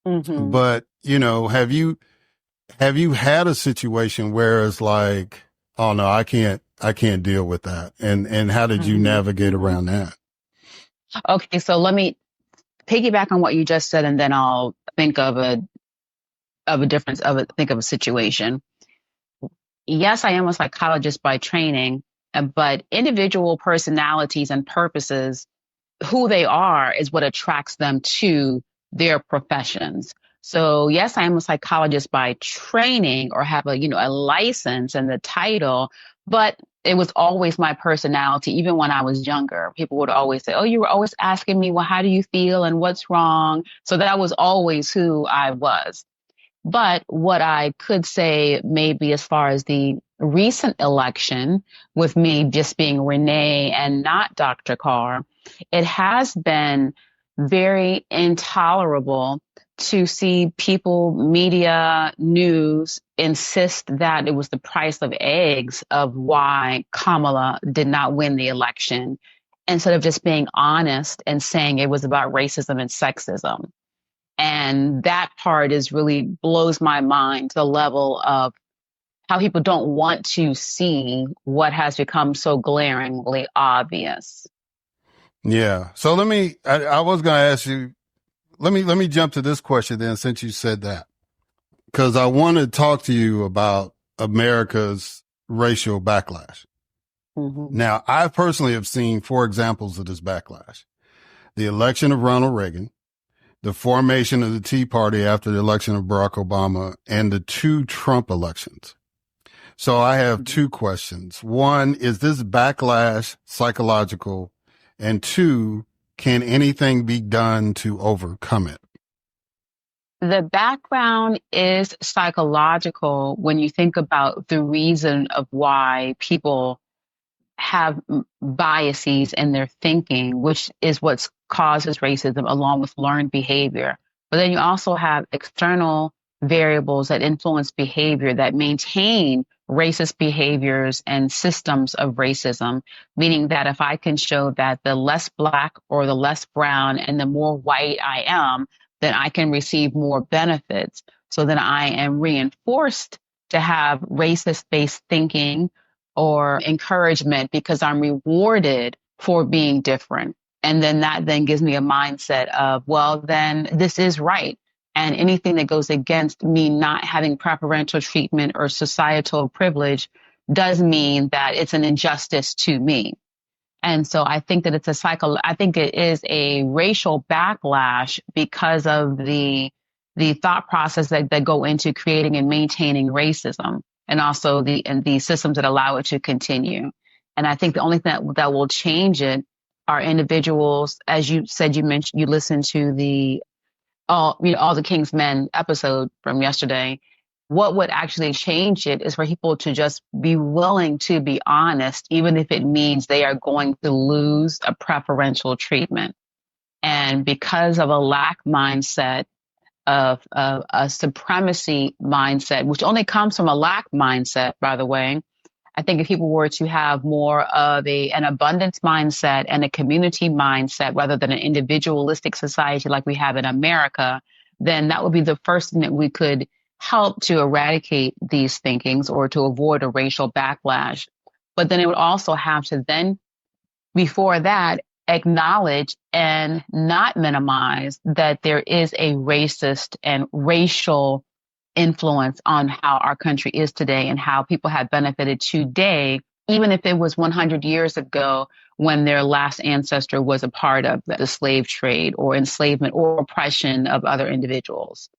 But, have you have you had a situation where it's like, oh no, I can't deal with that? And how did you navigate around that? Okay, so let me piggyback on what you just said, and then I'll think of think of a situation. Yes, I am a psychologist by training, but individual personalities and purposes, who they are is what attracts them to their professions. So yes, I am a psychologist by training, or have a license and the title, but it was always my personality. Even when I was younger, people would always say, "Oh, you were always asking me, well, how do you feel and what's wrong?" So that was always who I was. But what I could say, maybe as far as the recent election, with me just being Reneé and not Dr. Carr, it has been very intolerable to see people, media, news insist that it was the price of eggs of why Kamala did not win the election, instead of just being honest and saying it was about racism and sexism. And that part is really blows my mind, the level of how people don't want to see what has become so glaringly obvious. Yeah. So I was going to ask you, let me jump to this question then, since you said that, because I want to talk to you about America's racial backlash. Mm-hmm. Now, I personally have seen 4 examples of this backlash: the election of Ronald Reagan, the formation of the Tea Party after the election of Barack Obama, and the 2 Trump elections. So I have 2 questions. 1, is this backlash psychological? And 2, can anything be done to overcome it? The background is psychological when you think about the reason of why people have biases in their thinking, which is what causes racism, along with learned behavior. But then you also have external variables that influence behavior, that maintain racist behaviors and systems of racism, meaning that if I can show that the less black or the less brown and the more white I am, then I can receive more benefits. So then I am reinforced to have racist-based thinking or encouragement because I'm rewarded for being different. And then that then gives me a mindset of, well, then this is right. And anything that goes against me not having preferential treatment or societal privilege does mean that it's an injustice to me. And so I think that I think it is a racial backlash because of the thought process that go into creating and maintaining racism, and also the systems that allow it to continue. And I think the only thing that will change it are individuals, as you said, you listened to the all the King's Men episode from yesterday. What would actually change it is for people to just be willing to be honest, even if it means they are going to lose a preferential treatment. And because of a lack mindset, of a supremacy mindset, which only comes from a lack mindset, by the way, I think if people were to have more of an abundance mindset and a community mindset rather than an individualistic society like we have in America, then that would be the first thing that we could help to eradicate these thinkings or to avoid a racial backlash. But then it would also have to then, before that, acknowledge and not minimize that there is a racist and racial influence on how our country is today and how people have benefited today, even if it was 100 years ago when their last ancestor was a part of the slave trade or enslavement or oppression of other individuals.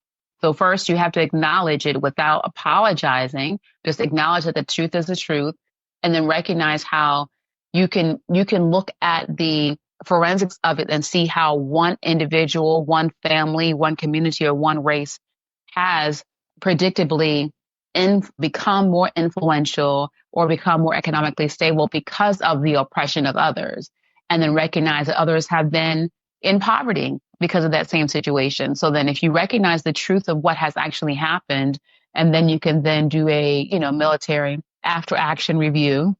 So first, you have to acknowledge it without apologizing. Just acknowledge that the truth is the truth, and then recognize how you can look at the forensics of it and see how one individual, one family, one community, or one race has predictably become more influential or become more economically stable because of the oppression of others, and then recognize that others have been in poverty because of that same situation. So then if you recognize the truth of what has actually happened, and then you can then do a, military after action review.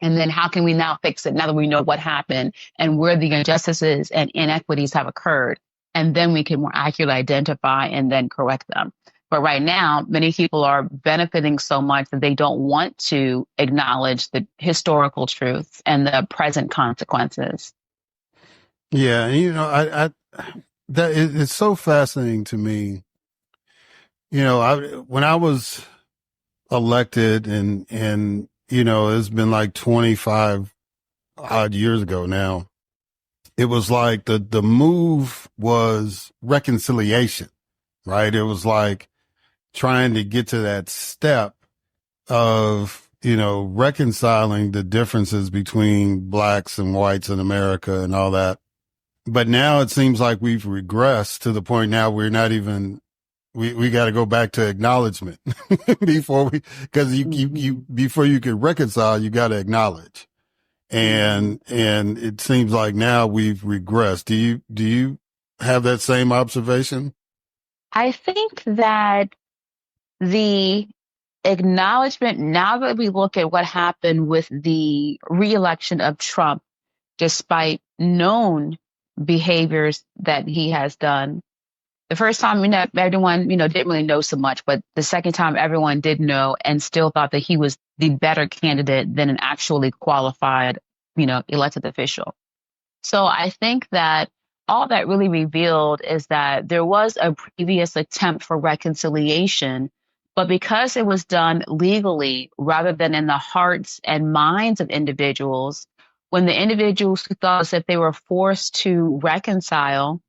And then how can we now fix it now that we know what happened and where the injustices and inequities have occurred? And then we can more accurately identify and then correct them. But right now, many people are benefiting so much that they don't want to acknowledge the historical truth and the present consequences. Yeah. And, it's so fascinating to me. When I was elected and, it's been like 25 odd years ago now. It was like the move was reconciliation, right? It was like trying to get to that step of, reconciling the differences between blacks and whites in America and all that. But now it seems like we've regressed to the point now we're not even, we got to go back to acknowledgement before before you can reconcile, you got to acknowledge. And it seems like now we've regressed. Do you have that same observation? I think that the acknowledgement, now that we look at what happened with the reelection of Trump, despite known behaviors that he has done, the first time, everyone, didn't really know so much, but the second time everyone did know and still thought that he was the better candidate than an actually qualified, elected official. So I think that all that really revealed is that there was a previous attempt for reconciliation, but because it was done legally rather than in the hearts and minds of individuals, when the individuals who thought as if they were forced to reconcile,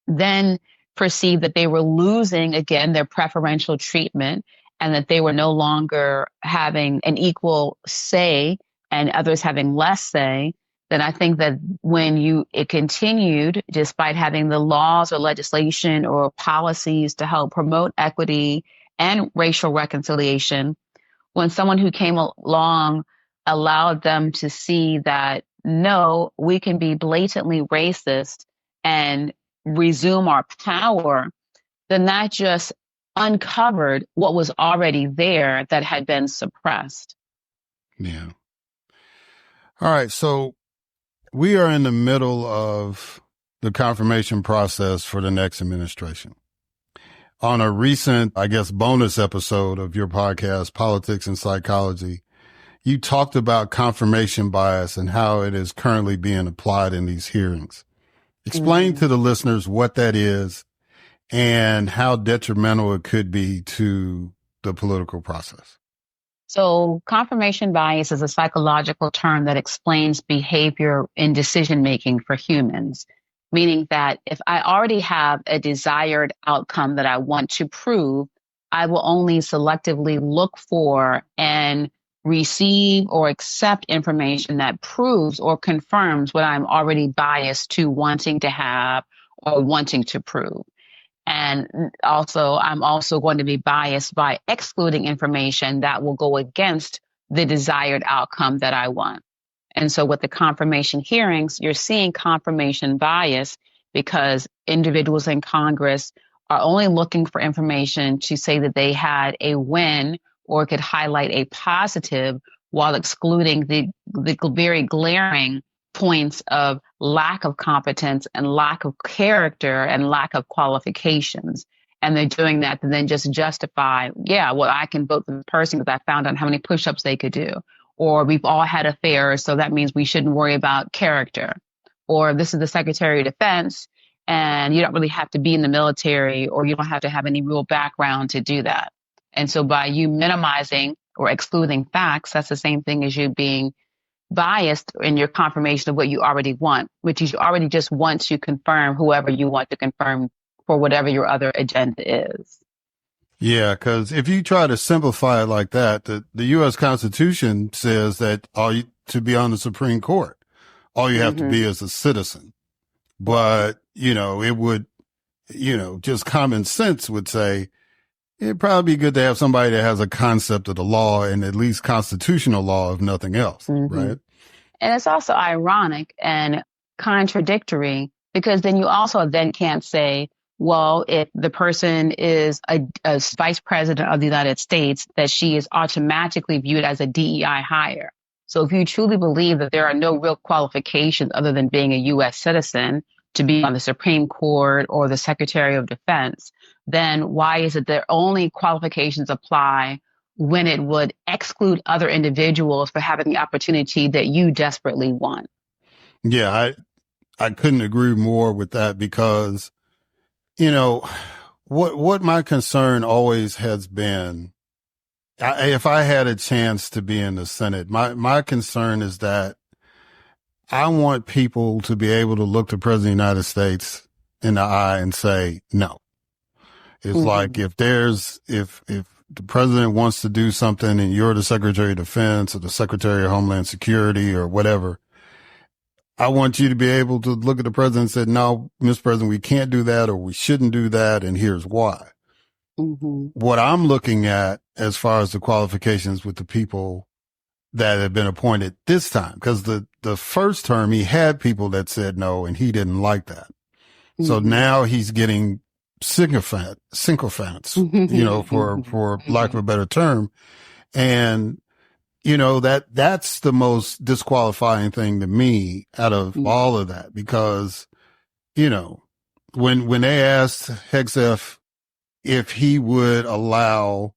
then perceived that they were losing, again, their preferential treatment and that they were no longer having an equal say and others having less say, then I think that when it continued, despite having the laws or legislation or policies to help promote equity and racial reconciliation, when someone who came along allowed them to see that, no, we can be blatantly racist and resume our power, then that just uncovered what was already there that had been suppressed. Yeah. All right. So we are in the middle of the confirmation process for the next administration. On a recent, I guess, bonus episode of your podcast, Politics and Psychology, you talked about confirmation bias and how it is currently being applied in these hearings. Explain to the listeners what that is and how detrimental it could be to the political process. So confirmation bias is a psychological term that explains behavior in decision-making for humans, meaning that if I already have a desired outcome that I want to prove, I will only selectively look for and receive or accept information that proves or confirms what I'm already biased to wanting to have or wanting to prove. And also, I'm also going to be biased by excluding information that will go against the desired outcome that I want. And so with the confirmation hearings, you're seeing confirmation bias because individuals in Congress are only looking for information to say that they had a win or could highlight a positive while excluding the very glaring points of lack of competence and lack of character and lack of qualifications. And they're doing that to then just justify, I can vote for the person because I found out how many push-ups they could do. Or we've all had affairs, so that means we shouldn't worry about character. Or this is the Secretary of Defense, and you don't really have to be in the military, or you don't have to have any real background to do that. And so by you minimizing or excluding facts, that's the same thing as you being biased in your confirmation of what you already want, which is you already just want to confirm whoever you want to confirm for whatever your other agenda is. Yeah, because if you try to simplify it like that, the U.S. Constitution says that to be on the Supreme Court, all you have to be is a citizen. But, it would, just common sense would say it'd probably be good to have somebody that has a concept of the law and at least constitutional law, if nothing else, right? And it's also ironic and contradictory because then you also then can't say, well, if the person is a vice president of the United States, that she is automatically viewed as a DEI hire. So if you truly believe that there are no real qualifications other than being a U.S. citizen, to be on the Supreme Court or the Secretary of Defense, then why is it that only qualifications apply when it would exclude other individuals for having the opportunity that you desperately want? Yeah, I couldn't agree more with that because, what my concern always has been, if I had a chance to be in the Senate, my concern is that I want people to be able to look the President of the United States in the eye and say, no. It's like if the president wants to do something and you're the Secretary of Defense or the Secretary of Homeland Security or whatever, I want you to be able to look at the president and say, no, Mr. President, we can't do that or we shouldn't do that. And here's why. What I'm looking at as far as the qualifications with the people that have been appointed this time, because the first term he had people that said no and he didn't like that. So now he's getting sycophants, for lack of a better term. And, that's the most disqualifying thing to me out of all of that, because, when they asked Hegseth if he would allow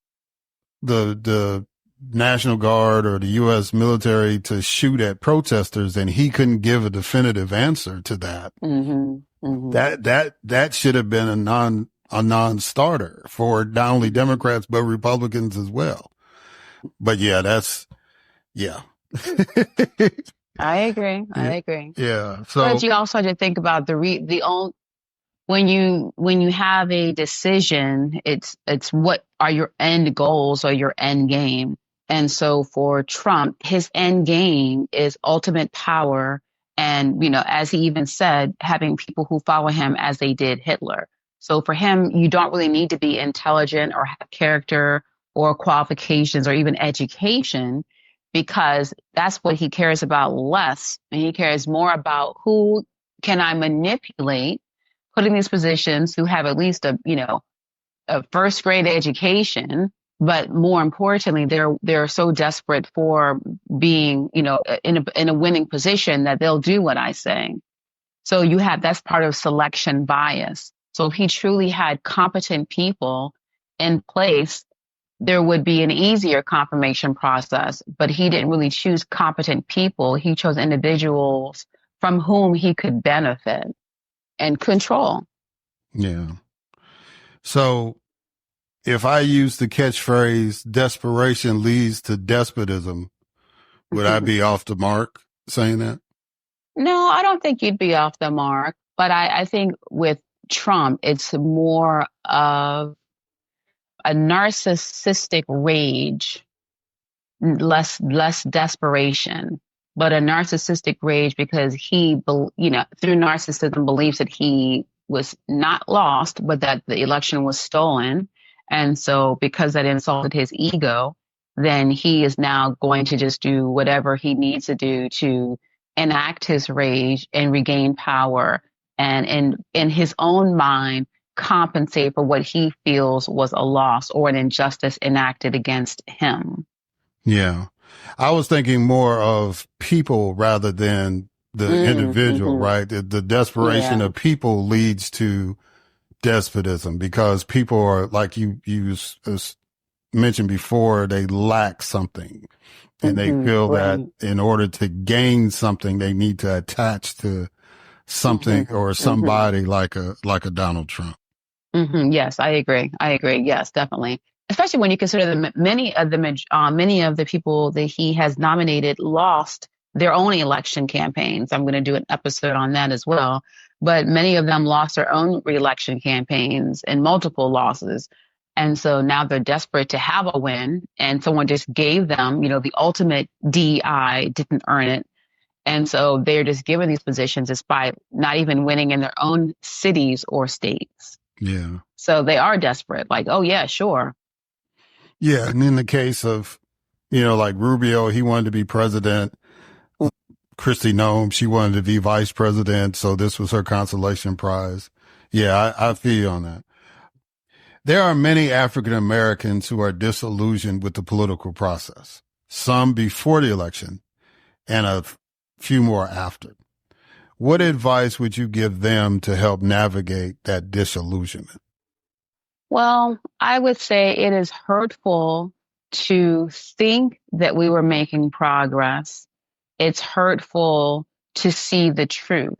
the National Guard or the U.S. military to shoot at protesters, and he couldn't give a definitive answer to that. That should have been a non-starter for not only Democrats, but Republicans as well. But yeah. I agree. Yeah. So, but you also have to think about when you have a decision, it's what are your end goals or your end game. And so for Trump, his end game is ultimate power. And, as he even said, having people who follow him as they did Hitler. So for him, you don't really need to be intelligent or have character or qualifications or even education, because that's what he cares about less. And he cares more about who can I manipulate, putting these positions who have at least a first grade education. But more importantly, they're so desperate for being, in a winning position that they'll do what I say. So that's part of selection bias. So if he truly had competent people in place, there would be an easier confirmation process. But he didn't really choose competent people. He chose individuals from whom he could benefit and control. Yeah. So if I use the catchphrase, desperation leads to despotism, would I be off the mark saying that? No, I don't think you'd be off the mark. But I think with Trump, it's more of a narcissistic rage, less desperation, but a narcissistic rage because he, through narcissism believes that he was not lost, but that the election was stolen. And so because that insulted his ego, then he is now going to just do whatever he needs to do to enact his rage and regain power and in his own mind compensate for what he feels was a loss or an injustice enacted against him. Yeah. I was thinking more of people rather than the individual, right? The desperation of people leads to despotism because people are, like you mentioned before, they lack something and they feel that in order to gain something, they need to attach to something or somebody like a Donald Trump. Yes, I agree. Yes, definitely. Especially when you consider that many of the people that he has nominated lost their own election campaigns. I'm going to do an episode on that as well. But many of them lost their own re-election campaigns and multiple losses. And so now they're desperate to have a win. And someone just gave them, the ultimate DEI, didn't earn it. And so they're just given these positions despite not even winning in their own cities or states. Yeah. So they are desperate. Like, oh, yeah, sure. Yeah. And in the case of, like Rubio, he wanted to be president. Kristi Noem, she wanted to be vice president. So this was her consolation prize. Yeah, I feel you on that. There are many African Americans who are disillusioned with the political process, some before the election and a few more after. What advice would you give them to help navigate that disillusionment? Well, I would say it is hurtful to think that we were making progress. It's hurtful to see the truth.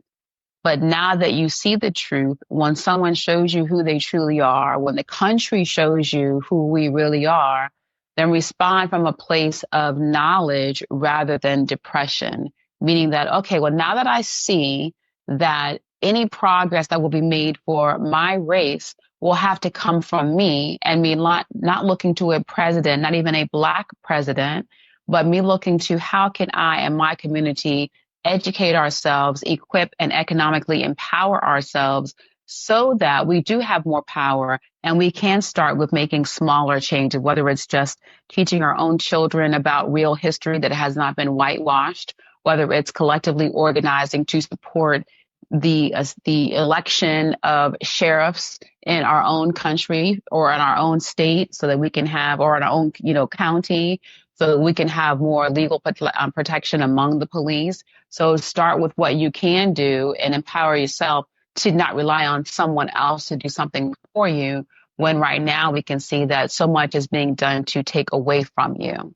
But now that you see the truth, when someone shows you who they truly are, when the country shows you who we really are, then respond from a place of knowledge rather than depression, meaning that, okay, well, now that I see that any progress that will be made for my race will have to come from me, and me not looking to a president, not even a Black president, but me looking to how can I and my community educate ourselves, equip and economically empower ourselves so that we do have more power, and we can start with making smaller changes, whether it's just teaching our own children about real history that has not been whitewashed, whether it's collectively organizing to support the election of sheriffs in our own country or in our own state so that we can have, or in our own, county, so that we can have more legal protection among the police. So start with what you can do and empower yourself to not rely on someone else to do something for you, when right now we can see that so much is being done to take away from you.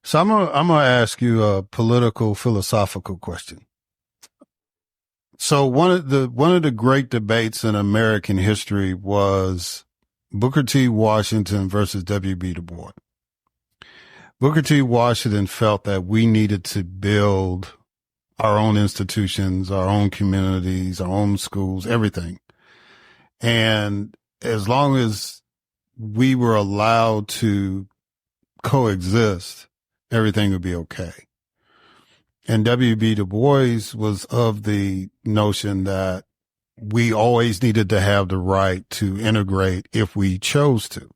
So I'm gonna ask you a political philosophical question. So one of the great debates in American history was Booker T. Washington versus W.B. Du Bois. Booker T. Washington felt that we needed to build our own institutions, our own communities, our own schools, everything. And as long as we were allowed to coexist, everything would be okay. And W.B. Du Bois was of the notion that we always needed to have the right to integrate if we chose to.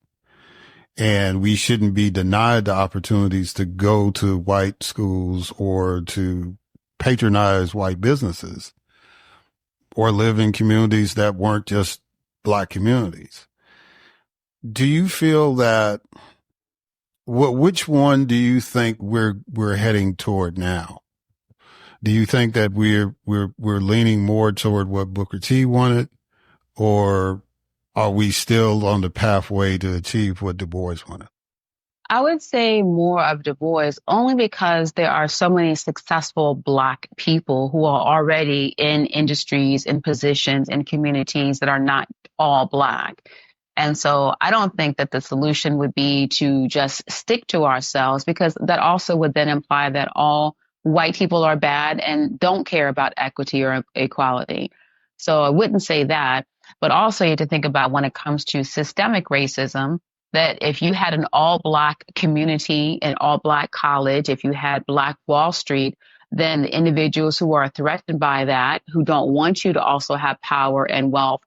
And we shouldn't be denied the opportunities to go to white schools or to patronize white businesses or live in communities that weren't just Black communities. Do you feel that, which one do you think we're heading toward now? Do you think that we're leaning more toward what Booker T wanted, or are we still on the pathway to achieve what Du Bois wanted? I would say more of Du Bois, only because there are so many successful Black people who are already in industries, in positions, in communities that are not all Black. And so I don't think that the solution would be to just stick to ourselves, because that also would then imply that all white people are bad and don't care about equity or equality. So I wouldn't say that. But also you have to think about, when it comes to systemic racism, that if you had an all Black community, an all Black college, if you had Black Wall Street, then the individuals who are threatened by that, who don't want you to also have power and wealth,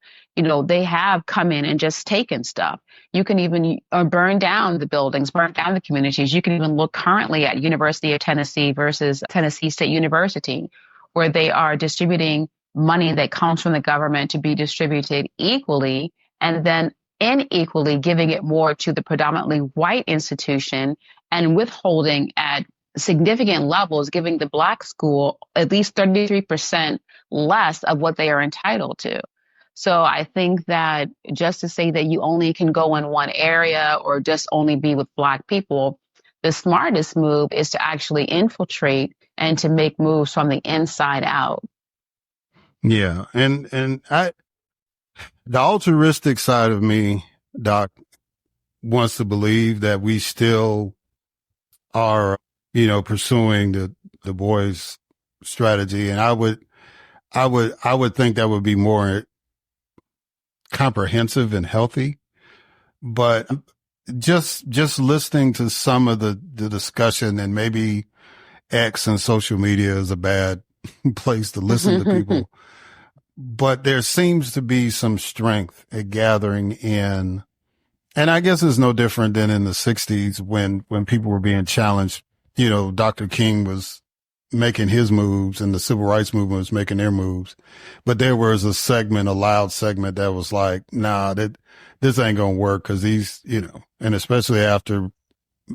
they have come in and just taken stuff. You can even burn down the buildings, burn down the communities. You can even look currently at University of Tennessee versus Tennessee State University, where they are distributing money that comes from the government to be distributed equally, and then unequally giving it more to the predominantly white institution, and withholding at significant levels, giving the Black school at least 33% less of what they are entitled to. So I think that just to say that you only can go in one area or just only be with Black people, the smartest move is to actually infiltrate and to make moves from the inside out. Yeah. And the altruistic side of me, Doc, wants to believe that we still are, pursuing the Du Bois strategy. And I would think that would be more comprehensive and healthy. But just listening to some of the discussion, and maybe X and social media is a bad place to listen to people. But there seems to be some strength at gathering in, and I guess it's no different than in the 60s when people were being challenged. Dr. King was making his moves and the civil rights movement was making their moves. But there was a loud segment that was like, nah, this ain't going to work, because these, and especially after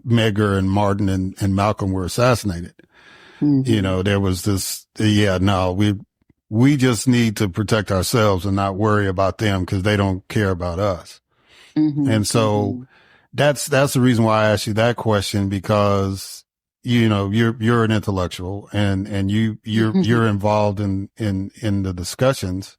Medgar and Martin and Malcolm were assassinated. There was this, we just need to protect ourselves and not worry about them because they don't care about us. And so that's the reason why I asked you that question, because, you're an intellectual and you're involved in the discussions.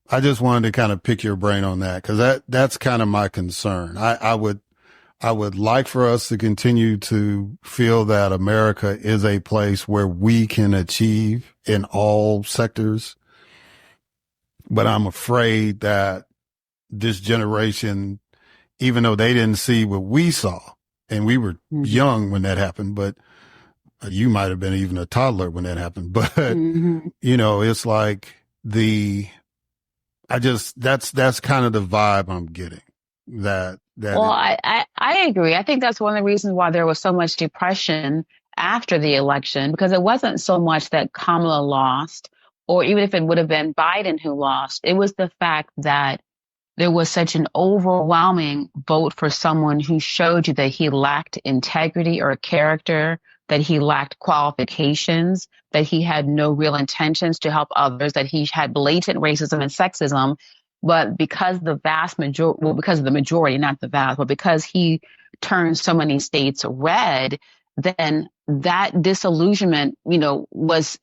I just wanted to kind of pick your brain on that, because that's kind of my concern. I would like for us to continue to feel that America is a place where we can achieve in all sectors. But I'm afraid that this generation, even though they didn't see what we saw, and we were young when that happened, but you might have been even a toddler when that happened. But, it's like that's kind of the vibe I'm getting. I agree. I think that's one of the reasons why there was so much depression after the election, because it wasn't so much that Kamala lost, or even if it would have been Biden who lost, it was the fact that there was such an overwhelming vote for someone who showed you that he lacked integrity or character, that he lacked qualifications, that he had no real intentions to help others, that he had blatant racism and sexism. But because the because of the majority, not the vast, but because he turned so many states red, then that disillusionment, was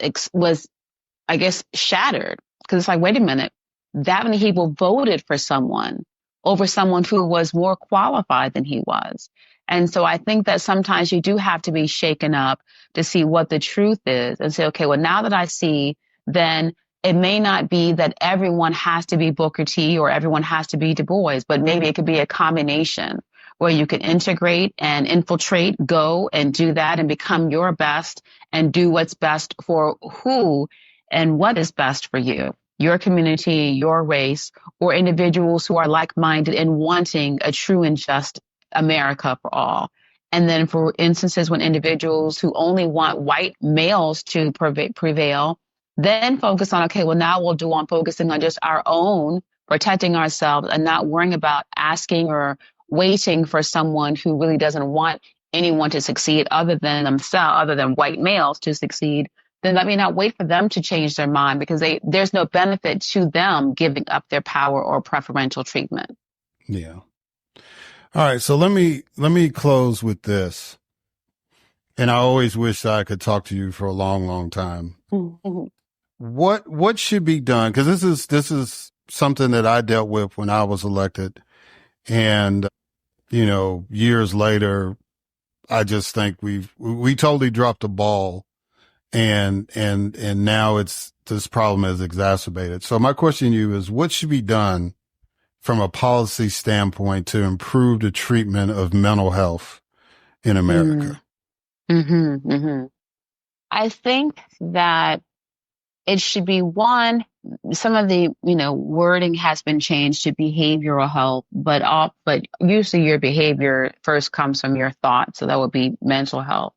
I guess shattered, because it's like, wait a minute, that many people voted for someone over someone who was more qualified than he was. And so I think that sometimes you do have to be shaken up to see what the truth is and say, okay, well, now that I see, then it may not be that everyone has to be Booker T or everyone has to be Du Bois, but maybe it could be a combination where you can integrate and infiltrate, go and do that and become your best and do what's best for who and what is best for you, your community, your race, or individuals who are like-minded and wanting a true and just America for all. And then for instances when individuals who only want white males to prevail, then focus on, okay, well, now we'll do on focusing on just our own, protecting ourselves and not worrying about asking or waiting for someone who really doesn't want anyone to succeed other than themselves, other than white males to succeed. Then let me not wait for them to change their mind, because there's no benefit to them giving up their power or preferential treatment. Yeah. All right. So let me close with this. And I always wish I could talk to you for a long, long time. Mm-hmm. What should be done? Because this is something that I dealt with when I was elected, and years later, I just think we totally dropped the ball, and now this problem has exacerbated. So my question to you is, what should be done from a policy standpoint to improve the treatment of mental health in America? I think that it should be some of the, wording has been changed to behavioral health, but usually your behavior first comes from your thoughts. So that would be mental health.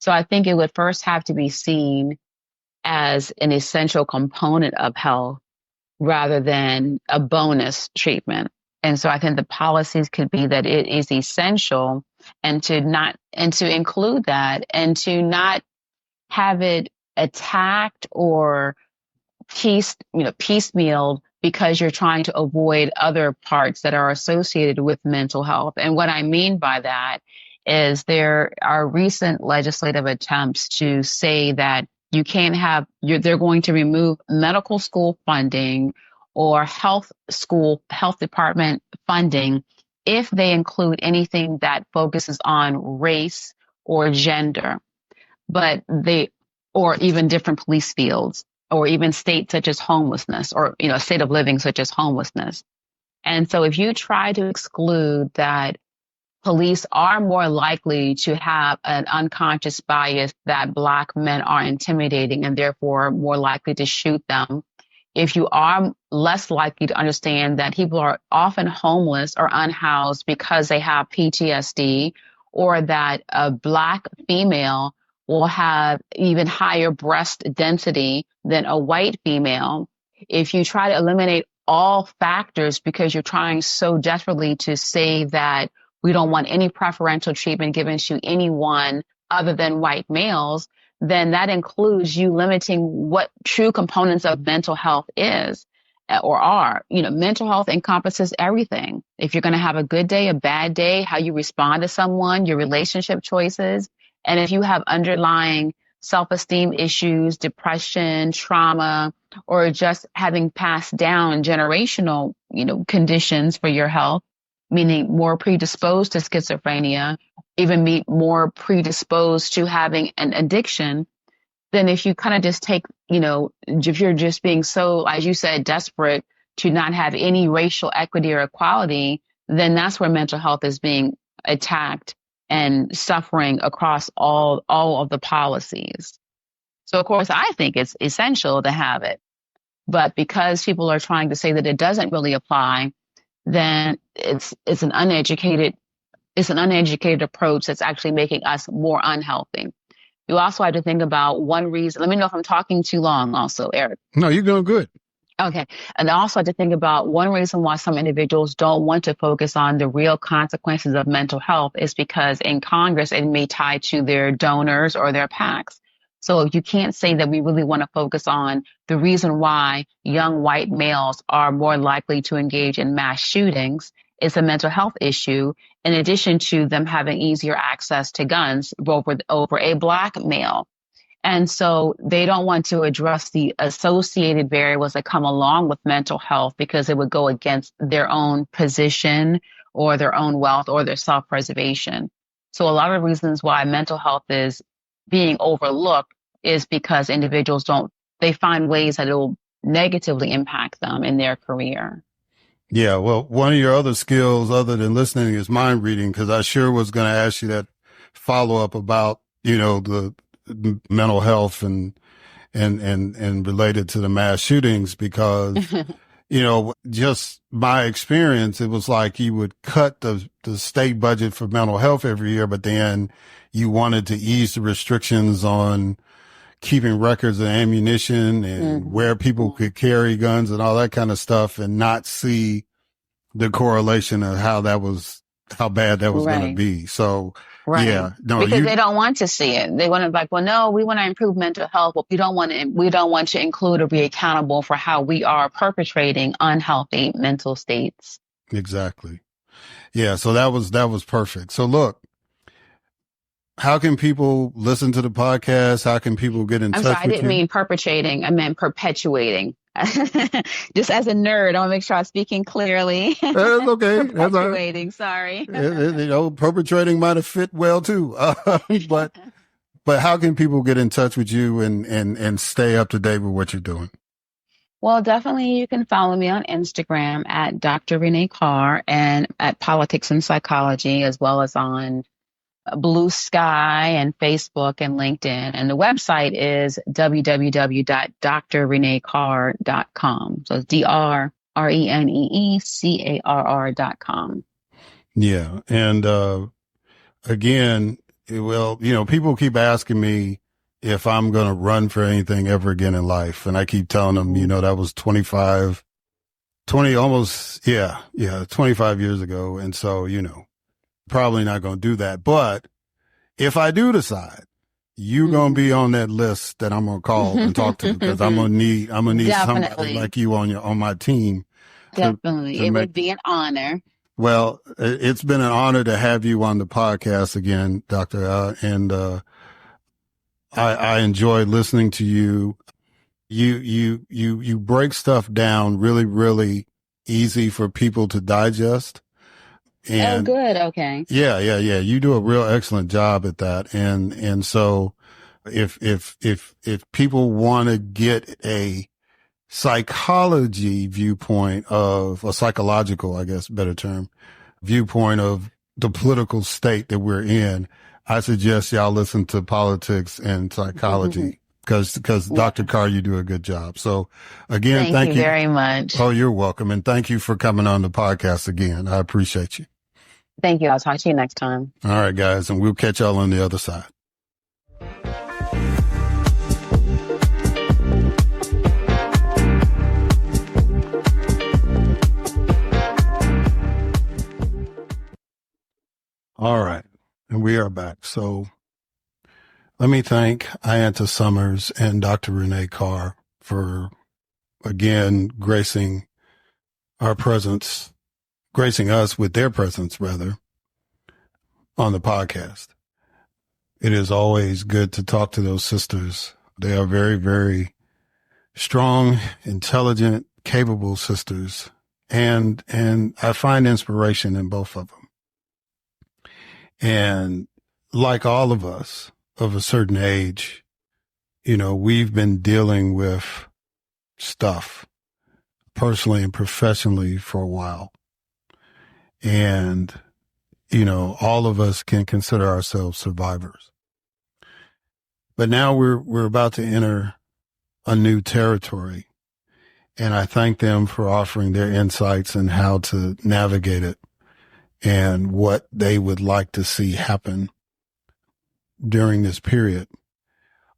So I think it would first have to be seen as an essential component of health rather than a bonus treatment. And so I think the policies could be that it is essential, and to include that, and to not have it attacked or piecemealed because you're trying to avoid other parts that are associated with mental health. And what I mean by that is there are recent legislative attempts to say that you can't they're going to remove medical school funding or health department funding if they include anything that focuses on race or gender, or even different police fields, or even states such as homelessness, or, a state of living such as homelessness. And so if you try to exclude that police are more likely to have an unconscious bias that Black men are intimidating and therefore more likely to shoot them, if you are less likely to understand that people are often homeless or unhoused because they have PTSD, or that a Black female will have even higher breast density than a white female, if you try to eliminate all factors because you're trying so desperately to say that we don't want any preferential treatment given to anyone other than white males, then that includes you limiting what true components of mental health is or are. Mental health encompasses everything. If you're going to have a good day, a bad day, how you respond to someone, your relationship choices. And if you have underlying self-esteem issues, depression, trauma, or just having passed down generational, conditions for your health, meaning more predisposed to schizophrenia, even more predisposed to having an addiction, then if you kind of just take, if you're just being so, as you said, desperate to not have any racial equity or equality, then that's where mental health is being attacked and suffering across all of the policies. So, of course, I think it's essential to have it. But because people are trying to say that it doesn't really apply, then it's an uneducated approach that's actually making us more unhealthy. You also have to think about one reason. Let me know if I'm talking too long also, Eric. No, you're doing good. Okay. And I also have to think about one reason why some individuals don't want to focus on the real consequences of mental health is because in Congress, it may tie to their donors or their PACs. So you can't say that we really want to focus on the reason why young white males are more likely to engage in mass shootings. It's a mental health issue, in addition to them having easier access to guns over a Black male. And so they don't want to address the associated variables that come along with mental health because it would go against their own position or their own wealth or their self-preservation. So a lot of reasons why mental health is being overlooked is because individuals they find ways that it will negatively impact them in their career. Yeah, well, one of your other skills other than listening is mind reading, because I sure was going to ask you that follow up about, the mental health and related to the mass shootings, because, just my experience, it was like you would cut the state budget for mental health every year, but then you wanted to ease the restrictions on keeping records of ammunition and where people could carry guns and all that kind of stuff, and not see the correlation of how bad that was going to be. So, yeah, no, because they don't want to see it. They want to like, well, no, we want to improve mental health, but we don't want to include or be accountable for how we are perpetrating unhealthy mental states. Exactly. Yeah. So that was perfect. So look, how can people listen to the podcast? How can people get in touch with you? I didn't mean perpetrating. I meant perpetuating. Just as a nerd, I want to make sure I'm speaking clearly. That's okay. Perpetuating, sorry. Perpetrating might have fit well too. But how can people get in touch with you and stay up to date with what you're doing? Well, definitely you can follow me on Instagram at Dr. Reneé Carr and at Politics and Psychology, as well as on Blue Sky and Facebook and LinkedIn. And the website is www.drreneecarr.com. So it's DRRENEECARR.com. Yeah. And, again, well, people keep asking me if I'm going to run for anything ever again in life. And I keep telling them, that was 25 years ago. And so, probably not going to do that. But if I do decide, you're going to be on that list that I'm going to call and talk to, because I'm going to need somebody like you on my team. Definitely. It would be an honor. Well, it's been an honor to have you on the podcast again, Doctor. I enjoy listening to you. You break stuff down really, really easy for people to digest. And good. Okay. Yeah. You do a real excellent job at that. And so if people want to get a psychology viewpoint of a psychological, I guess, better term, viewpoint of the political state that we're in, I suggest y'all listen to Politics and Psychology, because Dr. Carr, you do a good job. So again, thank you very much. Oh, you're welcome. And thank you for coming on the podcast again. I appreciate you. Thank you. I'll talk to you next time. All right, guys. And we'll catch y'all on the other side. All right. And we are back. So Let me thank Ianta Summers and Dr. Reneé Carr for, again, gracing us with their presence, rather, on the podcast. It is always good to talk to those sisters. They are very, very strong, intelligent, capable sisters. And I find inspiration in both of them. And like all of us of a certain age, we've been dealing with stuff personally and professionally for a while. And, all of us can consider ourselves survivors. But now we're about to enter a new territory. And I thank them for offering their insights and how to navigate it and what they would like to see happen during this period.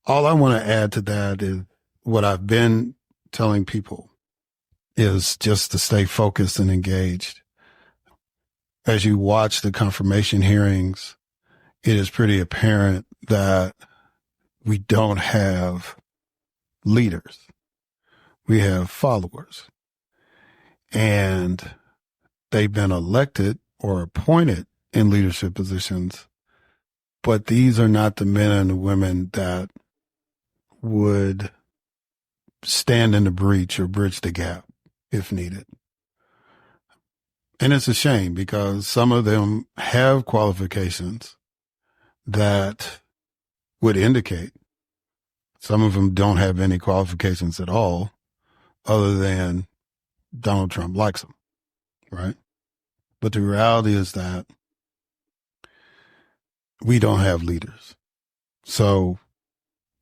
All I want to add to that is what I've been telling people is just to stay focused and engaged. As you watch the confirmation hearings, it is pretty apparent that we don't have leaders. We have followers. And they've been elected or appointed in leadership positions, but these are not the men and the women that would stand in the breach or bridge the gap if needed. And it's a shame because some of them have qualifications that would indicate. Some of them don't have any qualifications at all other than Donald Trump likes them, right? But the reality is that we don't have leaders. So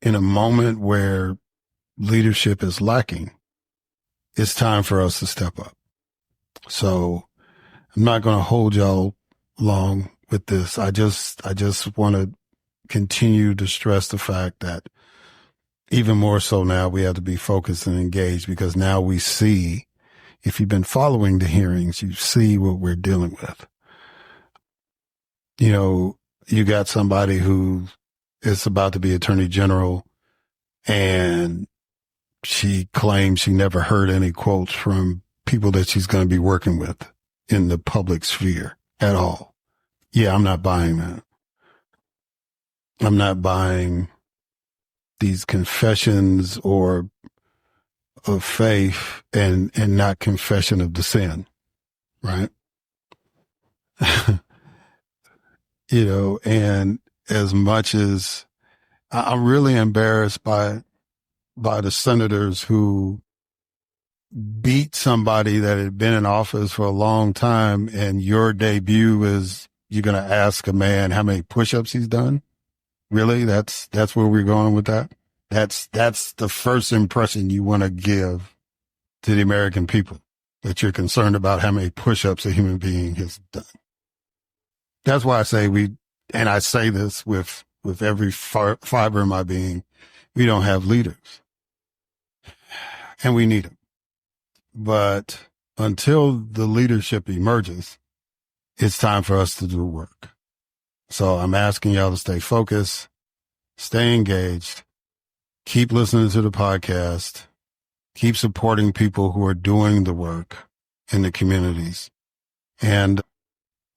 in a moment where leadership is lacking, it's time for us to step up. So I'm not going to hold y'all long with this. I just want to continue to stress the fact that even more so now we have to be focused and engaged because now we see, if you've been following the hearings, you see what we're dealing with. You got somebody who is about to be Attorney General and she claims she never heard any quotes from people that she's going to be working with in the public sphere at all. Yeah, I'm not buying that. I'm not buying these confessions of faith and not confession of the sin, right? And as much as I'm really embarrassed by the senators who beat somebody that had been in office for a long time, and your debut is you're going to ask a man how many push-ups he's done. Really? That's where we're going with that. That's the first impression you want to give to the American people, that you're concerned about how many push-ups a human being has done. That's why I say and I say this with every fiber in my being, we don't have leaders. And we need them. But until the leadership emerges, it's time for us to do work. So I'm asking y'all to stay focused, stay engaged, keep listening to the podcast, keep supporting people who are doing the work in the communities. And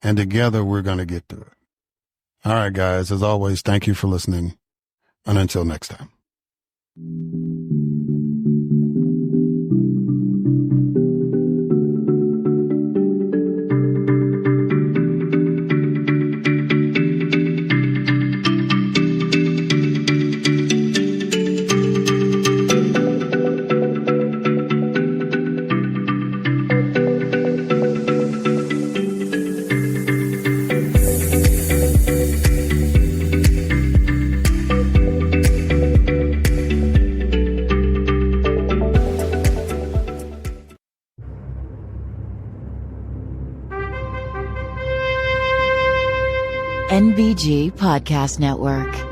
together we're going to get through it. All right, guys, as always, thank you for listening. And until next time. NBG Podcast Network.